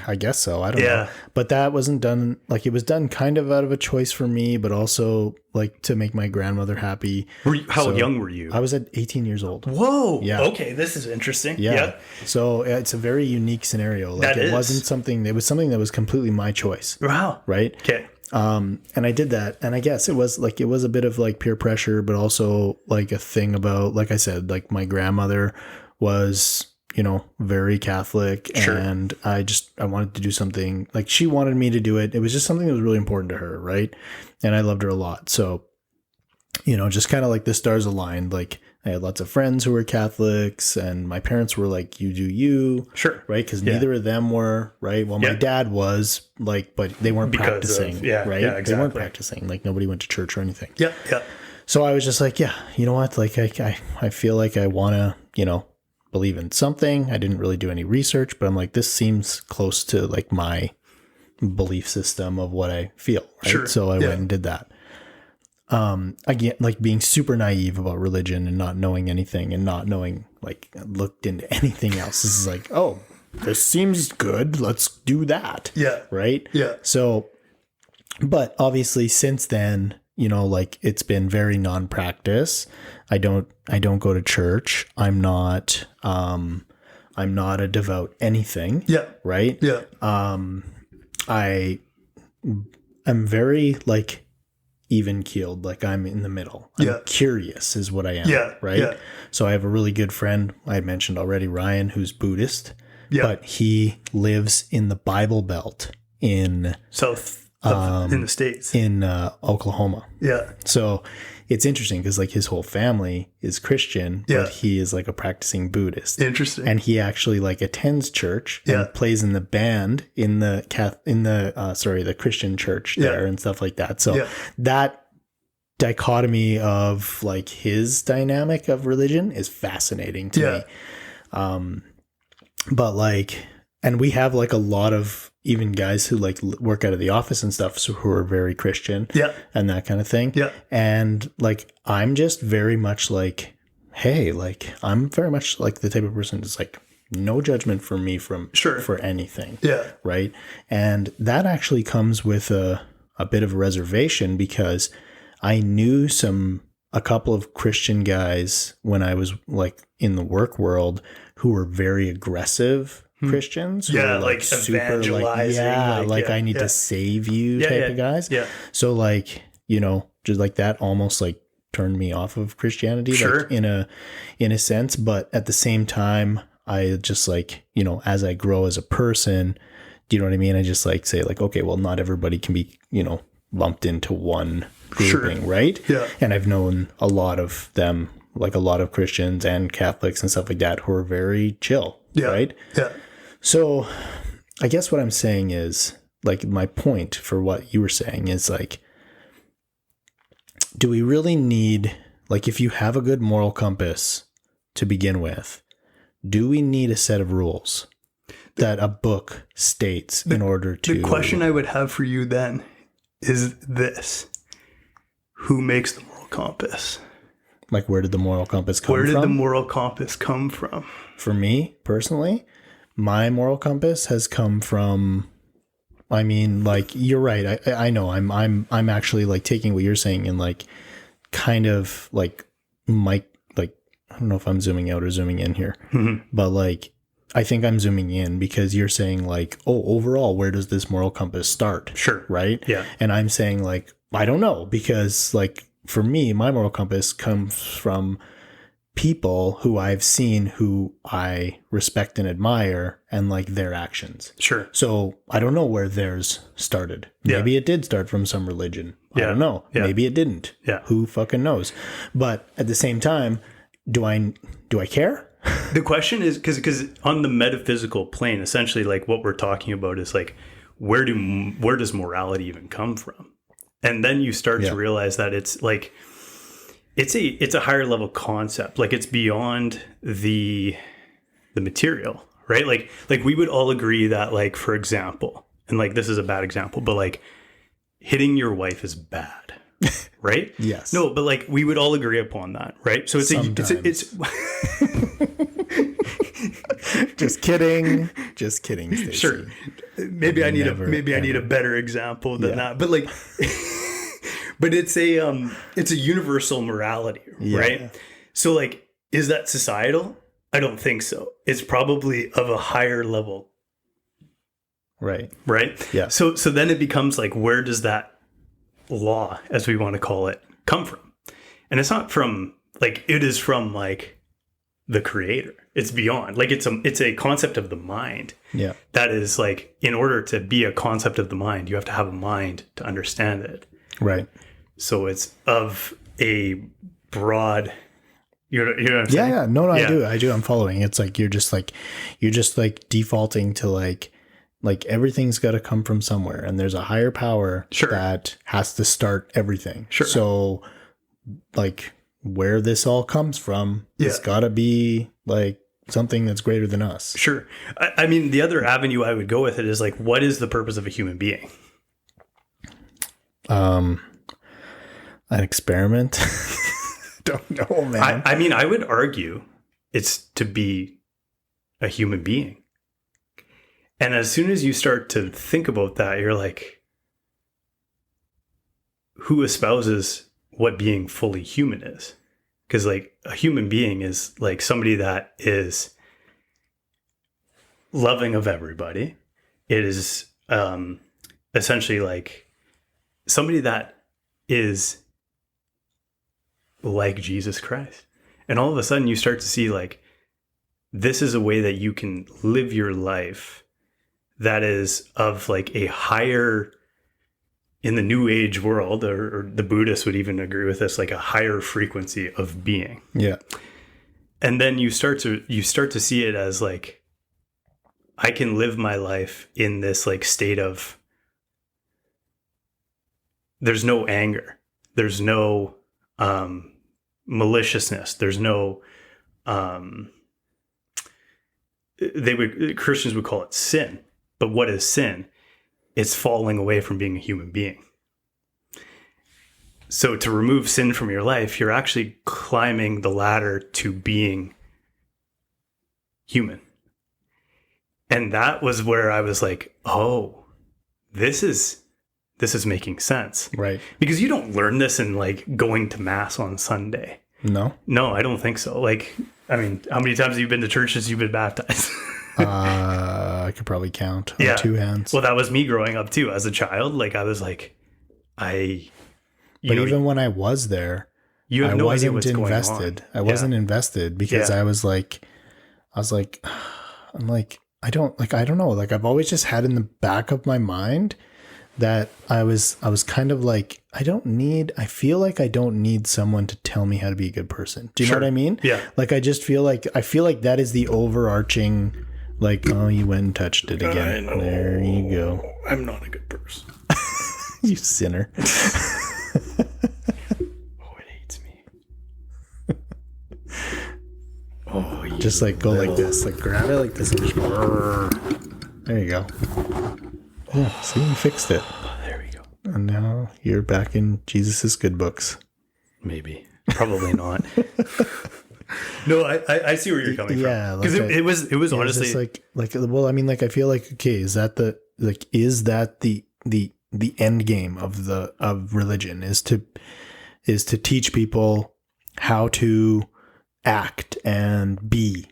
I guess so. I don't know. But that wasn't done, like, it was done kind of out of a choice for me, but also like to make my grandmother happy. How young were you? I was at 18 years old. Whoa. Yeah. Okay. This is interesting. Yeah. So it's a very unique scenario. Like, it was something that was completely my choice. Wow. Right. Okay. And I did that. And I guess it was a bit of like peer pressure, but also like a thing about, like I said, like my grandmother was, very Catholic, and I wanted to do something, like, she wanted me to do it. It was just something that was really important to her. Right. And I loved her a lot. So, just kind of like the stars aligned. Like, I had lots of friends who were Catholics, and my parents were like, you do you. Sure. Right. Because neither of them were. Right. Well, my dad was, like, but they weren't practicing. Right. Yeah, exactly. They weren't practicing. Like, nobody went to church or anything. Yeah. Yeah. So I was just like, yeah, you know what? Like, I feel like I want to, believe in something. I didn't really do any research, but I'm like, this seems close to like my belief system of what I feel. Right? Sure. So I went and did that. Again, like, being super naive about religion and not knowing anything and not knowing, like, looked into anything else. This is like, oh, this seems good. Let's do that. Yeah. Right. Yeah. So, but obviously since then, like, it's been very non-practice. I don't go to church. I'm not a devout anything. Yeah. Right. Yeah. I am very, like, even keeled. Like, I'm in the middle. I'm curious is what I am. Yeah. Right. Yeah. So I have a really good friend I had mentioned already, Ryan, who's Buddhist, but he lives in the Bible Belt in South in the States, in Oklahoma. Yeah. So it's interesting because, like, his whole family is Christian, but he is like a practicing Buddhist. Interesting. And he actually, like, attends church and plays in the band in the the Christian church there and stuff like that. So that dichotomy of, like, his dynamic of religion is fascinating to me. But, like, and we have, like, a lot of even guys who, like, work out of the office and stuff, so who are very Christian and that kind of thing. Yeah. And, like, I'm just very much like, hey, like, I'm very much like the type of person that's like, no judgment from me for anything. Yeah. Right. And that actually comes with a bit of a reservation, because I knew a couple of Christian guys when I was, like, in the work world who were very aggressive Christians. Yeah, like super, evangelizing. Like I need to save you type of guys. Yeah. So, like, just like that almost, like, turned me off of Christianity, like, in a sense. But at the same time, I just, like, as I grow as a person, do you know what I mean? I just, like, say, like, okay, well, not everybody can be, lumped into one grouping, right? Yeah. And I've known a lot of them, like a lot of Christians and Catholics and stuff like that, who are very chill, right? Yeah. So I guess what I'm saying is, like, my point for what you were saying is, like, do we really need, like, if you have a good moral compass to begin with, do we need a set of rules that a book states in order to... The question I would have for you then is this: who makes the moral compass? Like, where did the moral compass come from? Where did the moral compass come from? For me, personally, my moral compass has come from, I mean, like, you're right. I know I'm actually, like, taking what you're saying and, like, kind of, like, I don't know if I'm zooming out or zooming in here, but, like, I think I'm zooming in because you're saying, like, oh, overall, where does this moral compass start? Sure. Right? Yeah. And I'm saying, like, I don't know, because, like, for me, my moral compass comes from people who I've seen who I respect and admire, and, like, their actions. Sure. So I don't know where theirs started. Maybe it did start from some religion. I don't know. Maybe it didn't. Yeah. Who fucking knows? But at the same time, do I care? The question is, because on the metaphysical plane, essentially, like, what we're talking about is, like, where does morality even come from? And then you start to realize that it's, like, it's a higher level concept. Like, it's beyond the material, right? Like we would all agree that, like, for example, and, like, this is a bad example, but, like, hitting your wife is bad. Right? Yes. No, but, like, we would all agree upon that, right? So it's Just kidding. Just kidding, Stacey. Sure. Maybe I need a better example than that. But like but it's a universal morality, right? So like, is that societal? I don't think so. It's probably of a higher level. Right. Right? Yeah. So then it becomes like, where does that law, as we want to call it, come from? And it's not from like, it is from like the creator. It's beyond. Like it's a concept of the mind. Yeah. That is like, in order to be a concept of the mind, you have to have a mind to understand it. Right. So it's of a broad, you know what I'm saying? Yeah. No, I do. I'm following. It's like, you're just like defaulting to like everything's got to come from somewhere, and there's a higher power that has to start everything. Sure. So like, where this all comes from, it's got to be like something that's greater than us. Sure. I mean, the other avenue I would go with it is like, what is the purpose of a human being? An experiment. Don't know, man. I mean, I would argue it's to be a human being. And as soon as you start to think about that, you're like, who espouses what being fully human is? Because like, a human being is like somebody that is loving of everybody. It is essentially like somebody that is like Jesus Christ. And all of a sudden you start to see like, this is a way that you can live your life that is of like a higher, in the new age world, or the Buddhists would even agree with this, like a higher frequency of being. Yeah. And then you start to see it as like, I can live my life in this like state of, there's no anger, there's no maliciousness, there's no Christians would call it sin. But what is sin? It's falling away from being a human being. So to remove sin from your life, you're actually climbing the ladder to being human. And that was where I was like, oh, this is making sense. Right. Because you don't learn this in like going to mass on Sunday. No, I don't think so. Like, I mean, how many times have you been to church since you've been baptized? I could probably count on two hands. Well, that was me growing up too. As a child, like I was like, even when I was there, you have no idea what's invested. Going on. I wasn't invested because I was like, I don't know. Like I've always just had in the back of my mind that I was kind of like, I feel like I don't need someone to tell me how to be a good person. Do you know what I mean? Yeah. Like I feel like that is the overarching, like, oh, you went and touched it again. There you go. I'm not a good person. You sinner. Oh, it hates me. Oh, yeah. Just like go like this, like grab it like this. There you go. Oh, see, you fixed it. There we go. And now you're back in Jesus's good books. Maybe. Probably not. No, I see where you're coming from. Yeah, because it was honestly like well, I mean, like I feel like, okay, is that the end game of religion is to teach people how to act and be,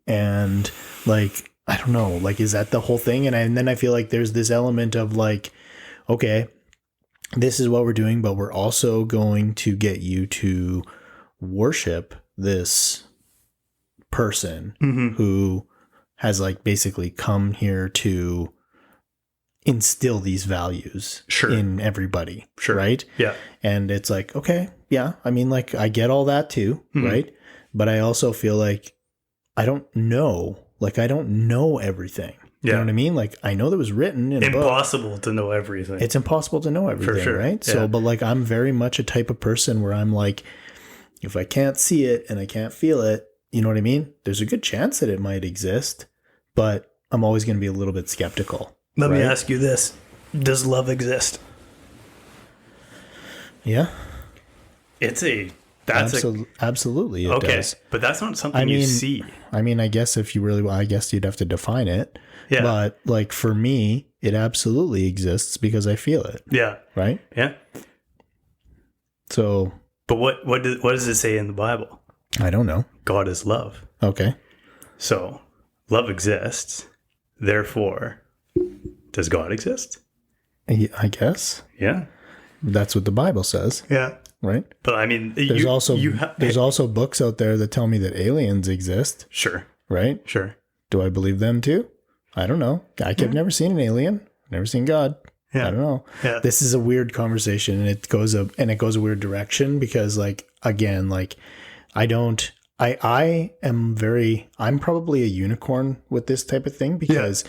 and like, I don't know, like, is that the whole thing? And then I feel like there's this element of like, okay, this is what we're doing, but we're also going to get you to worship this person who has like basically come here to instill these values in everybody. Right. Yeah. And it's like, okay, yeah. I mean, like, I get all that too. Right. But I also feel like I don't know everything. You know what I mean? Like, I know that was written in impossible to know everything. It's impossible to know everything. For sure. Right. Yeah. So, but like, I'm very much a type of person where I'm like, if I can't see it and I can't feel it, you know what I mean? There's a good chance that it might exist, but I'm always going to be a little bit skeptical. Let me ask you this. Does love exist? Yeah. It's a That's absolutely it does. But that's not something you see. I mean, I guess if you really, I guess you'd have to define it. Yeah. But like for me, it absolutely exists because I feel it. Yeah. Right. Yeah. So. But what does it say in the Bible? I don't know. God is love. Okay. So love exists. Therefore, does God exist? I guess. Yeah. That's what the Bible says. Yeah. Right. But I mean, there's also books out there that tell me that aliens exist. Sure. Right. Sure. Do I believe them too? I don't know. I've never seen an alien. Never seen God. Yeah. I don't know. Yeah. This is a weird conversation, and it goes a weird direction because, like, again, like, I'm probably a unicorn with this type of thing because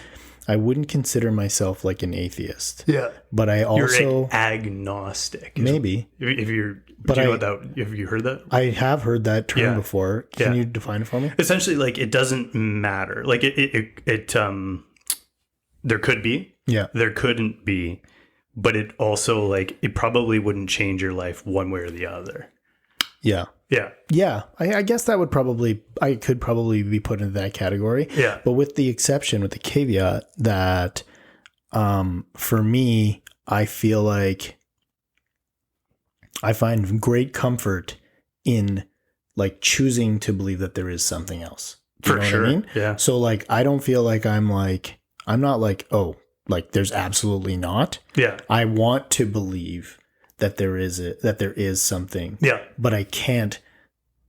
I wouldn't consider myself like an atheist. Yeah. But I also you're agnostic. Maybe. Have you heard that? I have heard that term before. Can you define it for me? Essentially, like, it doesn't matter. Like it there could be. Yeah. There couldn't be. But it also, like, it probably wouldn't change your life one way or the other. Yeah. Yeah. Yeah. I guess I could probably be put into that category. Yeah. But with the caveat that for me, I feel like I find great comfort in, like, choosing to believe that there is something else. For sure. What I mean? Yeah. So, like, I don't feel like I'm not like, oh, like, there's absolutely not. Yeah. I want to believe that there is something. Yeah. But I can't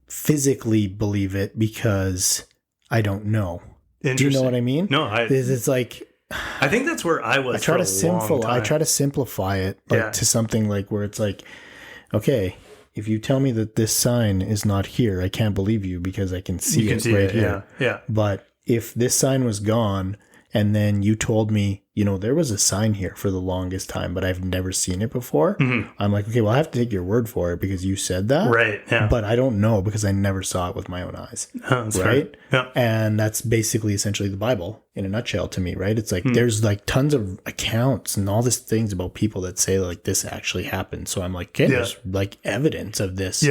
physically believe it because I don't know. Do you know what I mean? No, it's like, I think that's where I was. I try to simplify it, like, to something like where it's like, okay, if you tell me that this sign is not here, I can't believe you because I can see it right here. Yeah. But if this sign was gone and then you told me, there was a sign here for the longest time, but I've never seen it before. Mm-hmm. I'm like, okay, well, I have to take your word for it because you said that. Right. Yeah. But I don't know because I never saw it with my own eyes. That's right. Yeah. And that's basically essentially the Bible in a nutshell to me. Right. It's like, there's like tons of accounts and all these things about people that say like this actually happened. So I'm like, okay, there's like evidence of this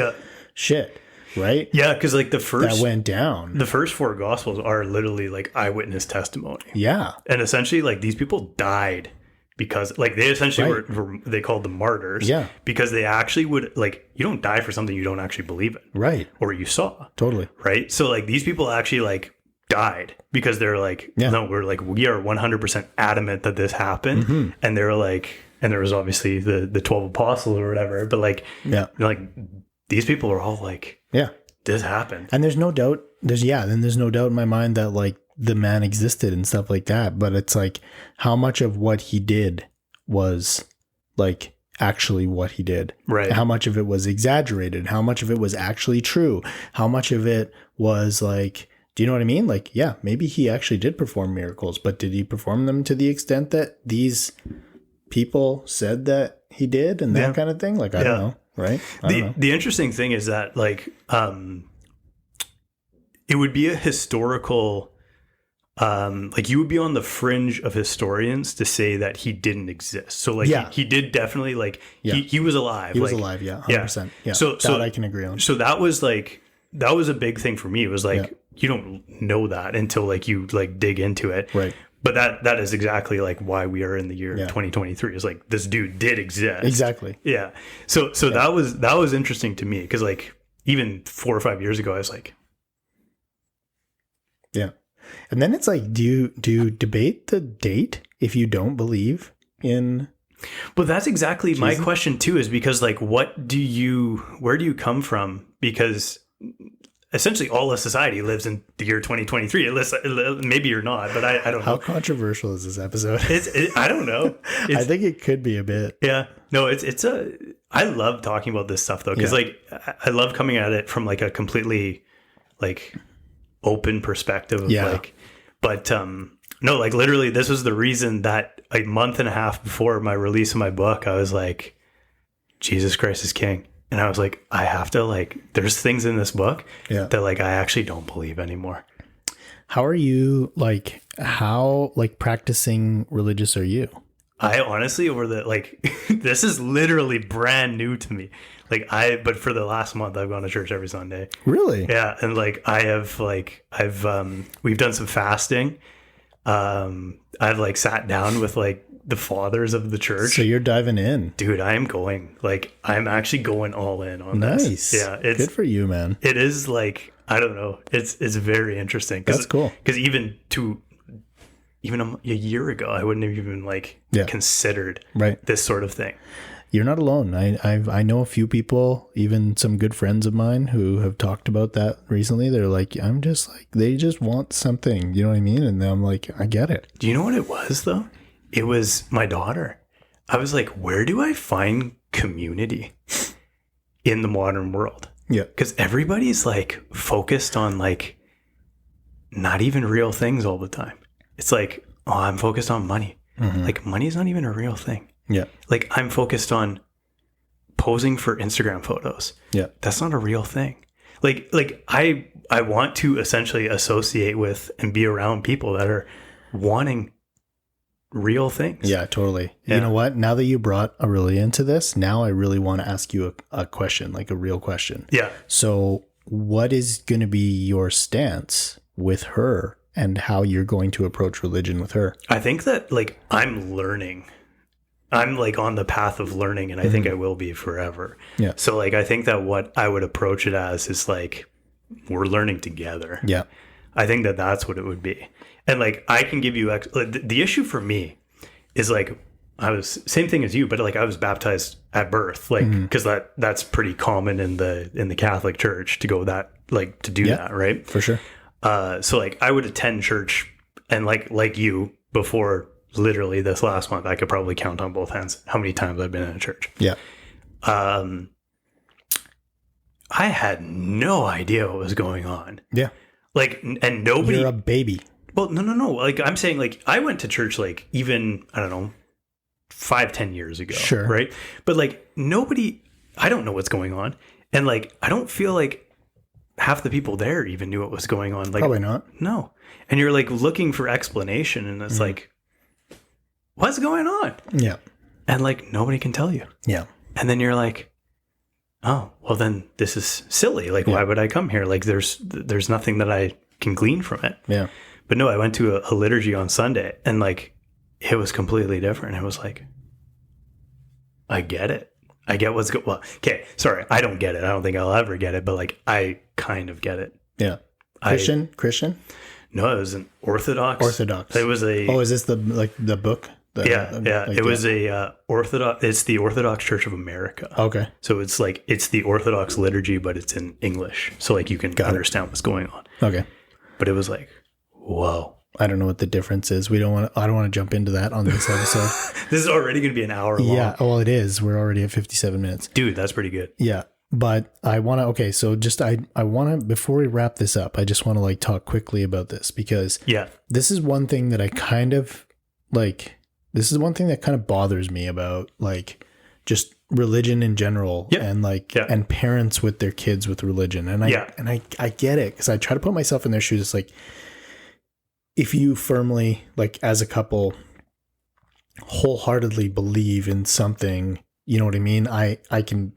shit. Right. Yeah. Cause like that went down. The first 4 gospels are literally like eyewitness testimony. Yeah. And essentially, like, these people died because, like, they essentially were they called them martyrs. Yeah. Because they actually would, like, you don't die for something you don't actually believe in. Right. Or you saw. Totally. Right. So, like, these people actually, like, died because they're like, no, we are 100% adamant that this happened. Mm-hmm. And they were like, and there was obviously the 12 apostles or whatever, but like, these people are all like, this happened. And there's no doubt, there's no doubt in my mind that, like, the man existed and stuff like that. But it's like, how much of what he did was, like, actually what he did? Right. How much of it was exaggerated? How much of it was actually true? How much of it was, like, do you know what I mean? Like, yeah, maybe he actually did perform miracles, but did he perform them to the extent that these people said that he did and that kind of thing? Like, I don't know. Right. The interesting thing is that, like, it would be a historical, like, you would be on the fringe of historians to say that he didn't exist. So, like, he did definitely, like, he was alive. He was alive. Yeah. 100%. Yeah. So I can agree on. So that was a big thing for me. It was like, you don't know that until, like, you, like, dig into it. Right. But that is exactly, like, why we are in the year 2023. Is like, this dude did exist. Exactly. Yeah. So that was interesting to me because, like, even 4 or 5 years ago, I was like, yeah. And then it's like, do you debate the date if you don't believe in? But that's exactly my question too. Is because, like, where do you come from? Because essentially all of society lives in the year 2023. Maybe you're not, but I don't know. How controversial is this episode? I don't know. I think it could be a bit. Yeah. No, I love talking about this stuff though. Cause like, I love coming at it from, like, a completely, like, open perspective of like, but, no, like, literally this was the reason that a month and a half before my release of my book, I was like, Jesus Christ is King. And I was like, I have to, like, there's things in this book that, like, I actually don't believe anymore. How are you, like, how, like, practicing religious are you? I honestly over the like this is literally brand new to me. Like but for the last month I've gone to church every Sunday. Really? Yeah, and like I've we've done some fasting. I've like sat down with like the fathers of the church. So you're diving in. Dude, I am going. Like I'm actually going all in on Nice. this. Yeah, it's good for you, man. It is like I don't know. It's very interesting. That's cool. Because even a year ago, I wouldn't have even like considered this sort of thing. You're not alone. I know a few people, even some good friends of mine, who have talked about that recently. They're like, they just want something. You know what I mean? And I'm like, I get it. Do you know what it was though? It was my daughter. I was like, where do I find community in the modern world? Yeah. Because everybody's like focused on like not even real things all the time. It's like, oh, I'm focused on money. Mm-hmm. Like money's not even a real thing. Yeah. Like I'm focused on posing for Instagram photos. Yeah. That's not a real thing. Like I want to essentially associate with and be around people that are wanting real things. Yeah, totally. Yeah. You know what? Now that you brought Aurelia into this, now I really want to ask you a question, like a real question. Yeah. So what is going to be your stance with her and how you're going to approach religion with her? I think that like I'm learning. I'm like on the path of learning, and I think I will be forever. Yeah. So like I think that what I would approach it as is like we're learning together. Yeah. I think that that's what it would be. And like I can give you the issue for me is like I was same thing as you, but like I was baptized at birth, like because that's pretty common in the Catholic Church to go that like to do that, right? For sure. So like I would attend church, and like you before literally this last month, I could probably count on both hands how many times I've been in a church. Yeah. I had no idea what was going on. Yeah. Like, and nobody. You're a baby. Well, no. Like, I'm saying, like, I went to church, like, even, I don't know, 5-10 years ago. Sure. Right. But, like, nobody, I don't know what's going on. And, like, I don't feel like half the people there even knew what was going on. Like, probably not. No. And you're, like, looking for explanation, and it's like, what's going on? Yeah. And, like, nobody can tell you. Yeah. And then you're like, oh, well then this is silly. Like, why would I come here? Like there's nothing that I can glean from it. Yeah. But no, I went to a liturgy on Sunday, and like, it was completely different. It was like, I get it. I get what's well, okay. Sorry. I don't get it. I don't think I'll ever get it, but like, I kind of get it. Yeah. Christian? No, it was an Orthodox. It was Oh, is this the book? It was a Orthodox. It's the Orthodox Church of America. Okay. So it's like it's the Orthodox liturgy, but it's in English, so like you can understand what's going on. Okay. But it was like, whoa. I don't know what the difference is. I don't want to jump into that on this episode. This is already going to be an hour long. Yeah. Well, it is. We're already at 57 minutes. Dude, that's pretty good. Yeah. But I want to, okay. So just, I want to, before we wrap this up, I just want to like talk quickly about this because this is one thing that I kind of like, this is one thing that kind of bothers me about like just religion in general and like, and parents with their kids with religion. And I get it. Cause I try to put myself in their shoes. It's like, if you firmly, like as a couple, wholeheartedly believe in something, you know what I mean? I can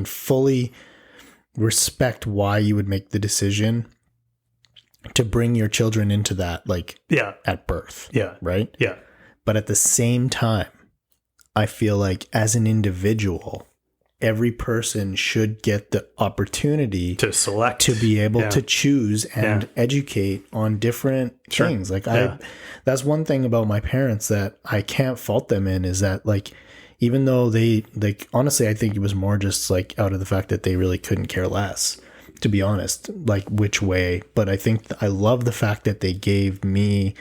fully respect why you would make the decision to bring your children into that, like at birth. Yeah. Right. Yeah. But at the same time, I feel like as an individual, every person should get the opportunity to select, to be able to choose and educate on different things. Like that's one thing about my parents that I can't fault them in, is that like, even though they like, honestly, I think it was more just like out of the fact that they really couldn't care less, to be honest, like which way. But I think I love the fact that they gave me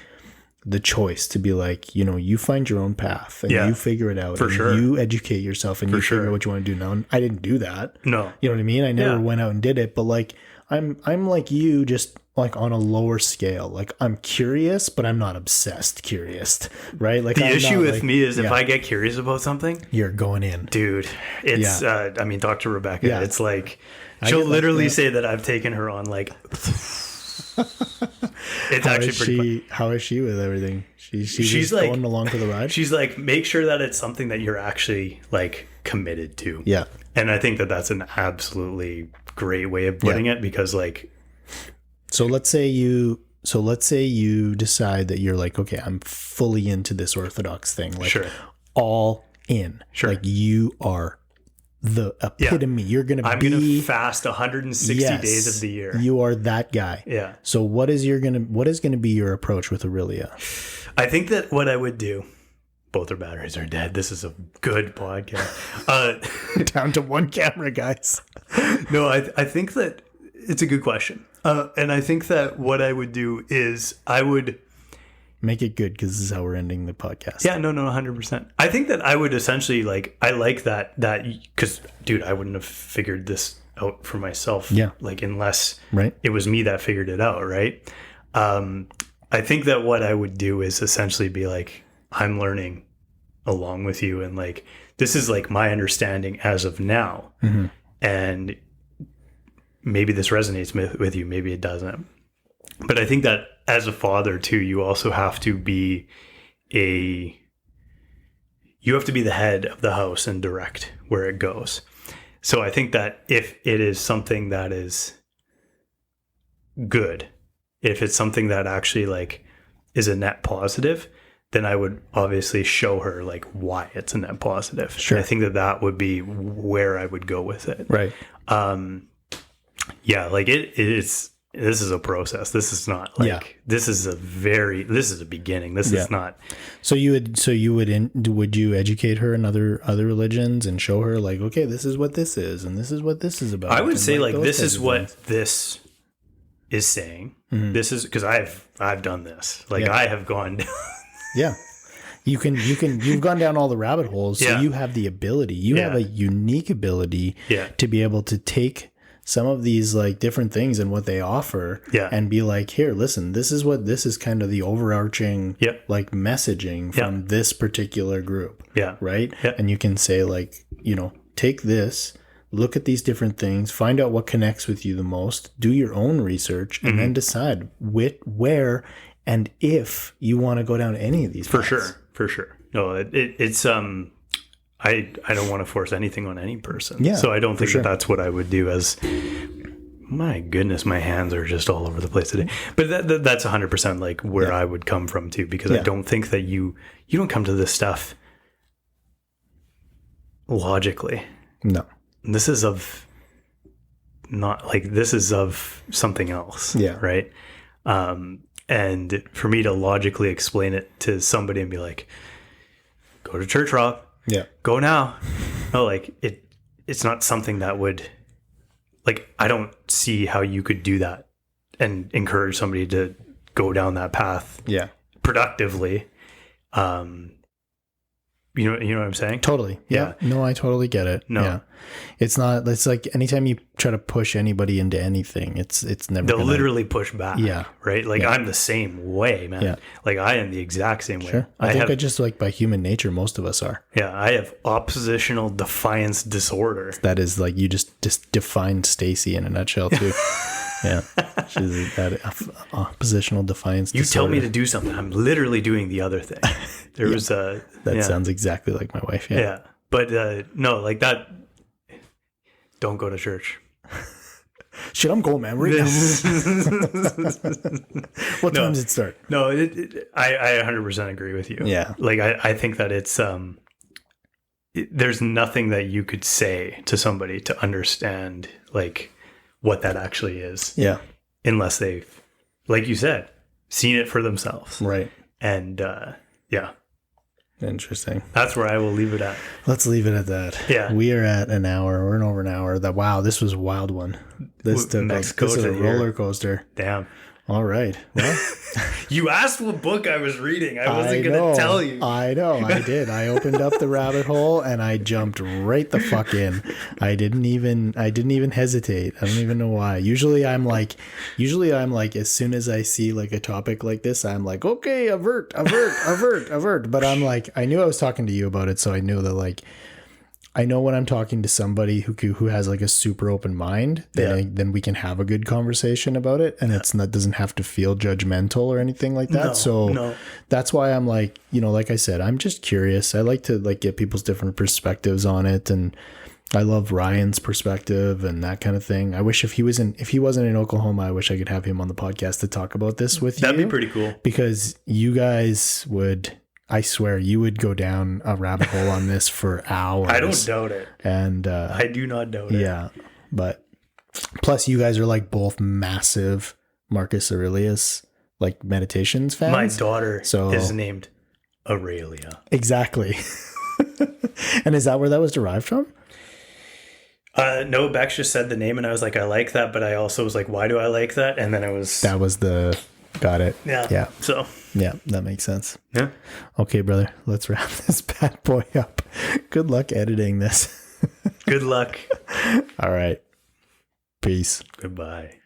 the choice to be like, you know, you find your own path and you figure it out. For sure. You educate yourself and you figure out what you want to do. Now, I didn't do that. No. You know what I mean? I never went out and did it, but like, I'm like you, just like on a lower scale. Like I'm curious, but I'm not obsessed curious, right? Like the issue with me is if I get curious about something, you're going in, dude. It's I mean, talk to Rebecca. It's like she'll literally say that I've taken her on like It's actually pretty fun. How is she with everything? She's just like going along for the ride. She's like, make sure that it's something that you're actually like committed to. Yeah. And I think that that's an absolutely great way of putting it, because like, so let's say you decide that you're like, okay, I'm fully into this Orthodox thing, like all in. Sure. Like you are the epitome. You're gonna I'm gonna fast 160 days of the year. You are that guy. Yeah. So what is gonna be your approach with Aurelia? I think that what I would do, both our batteries are dead. This is a good podcast. Down to one camera, guys. No, I think that it's a good question. And I think that what I would do is I would make it good, because this is how we're ending the podcast. Yeah, no, 100%. I think that I would essentially like, I like that because, dude, I wouldn't have figured this out for myself. Yeah. Like, unless right. it was me that figured it out, right? I think that what I would do is essentially be like, I'm learning along with you, and like, this is like my understanding as of now. Mm-hmm. And maybe this resonates with you, maybe it doesn't. But I think that as a father too, you also have to be the head of the house and direct where it goes. So I think that if it is something that is good, if it's something that actually like is a net positive, then I would obviously show her like why it's a net positive. Sure. And I think that would be where I would go with it. Right. Yeah, like this is a process. This is not like this is a beginning. This is not. So would you educate her in other religions and show her like, okay, this is what this is and this is what this is about? I would say like this is what this is saying. Mm-hmm. This is because I've done this. Like I have gone down. Yeah. You've gone down all the rabbit holes. So you have the ability. You have a unique ability to be able to take some of these like different things and what they offer and be like, here, listen, this is kind of the overarching like messaging from this particular group. Yeah. Right. Yeah. And you can say like, take this, look at these different things, find out what connects with you the most, do your own research, and then decide where and if you want to go down any of these paths. For sure. No, it's I don't want to force anything on any person. Yeah, so I don't think that's what I would do. As my goodness, my hands are just all over the place today. But that's 100% like where I would come from too, because I don't think that you don't come to this stuff logically. No, this is of something else. Yeah. Right. And for me to logically explain it to somebody and be like, go to church, Rob. Yeah. Go now. No, like it's not something that would, like, I don't see how you could do that and encourage somebody to go down that path. Yeah. Productively. You know what I'm saying? Totally. Yeah. No, I totally get it. No. Yeah. It's like anytime you try to push anybody into anything, it's never they'll literally push back. Yeah. Right? Like I'm the same way, man. Yeah. Like I am the exact same way. Sure. I think just like by human nature, most of us are. Yeah. I have oppositional defiance disorder. That is like, you just defined Stacy in a nutshell too. Yeah. She's that oppositional defiance disorder. You tell me to do something, I'm literally doing the other thing. There was that sounds exactly like my wife. Yeah. Yeah. But no, like that. Don't go to church. Shit, I'm going, man. Right now. What time does it start? No, I 100% agree with you. Yeah. Like I think that it's there's nothing that you could say to somebody to understand like what that actually is. Yeah. Unless they've, like you said, seen it for themselves. Right. And yeah. Interesting. That's where I will leave it at. Let's leave it at that. Yeah. We are at an hour. We're in over an hour. Wow, this was a wild one. This is a roller coaster. Damn. All right. Well, you asked what book I was reading. I wasn't going to tell you. I know. I did. I opened up the rabbit hole and I jumped right the fuck in. I didn't even hesitate. I don't even know why. Usually I'm like, as soon as I see like a topic like this, I'm like, okay, avert. But I'm like, I knew I was talking to you about it. So I knew that like, I know when I'm talking to somebody who has like a super open mind, then we can have a good conversation about it, and it's not doesn't have to feel judgmental or anything like that. That's why I'm like, like I said, I'm just curious. I like to like get people's different perspectives on it, and I love Ryan's perspective and that kind of thing. I wish if he wasn't in Oklahoma, I wish I could have him on the podcast to talk about this with you. That'd be pretty cool, because you guys would. I swear you would go down a rabbit hole on this for hours. I don't doubt it. And I do not doubt it. Yeah. But plus you guys are like both massive Marcus Aurelius like meditations fans. My daughter is named Aurelia. Exactly. And is that where that was derived from? No, Bex just said the name and I was like, I like that, but I also was like, why do I like that? And then that was got it. Yeah. Yeah. So yeah, that makes sense. Yeah. Okay, brother, let's wrap this bad boy up. Good luck editing this. Good luck. All right. Peace. Goodbye.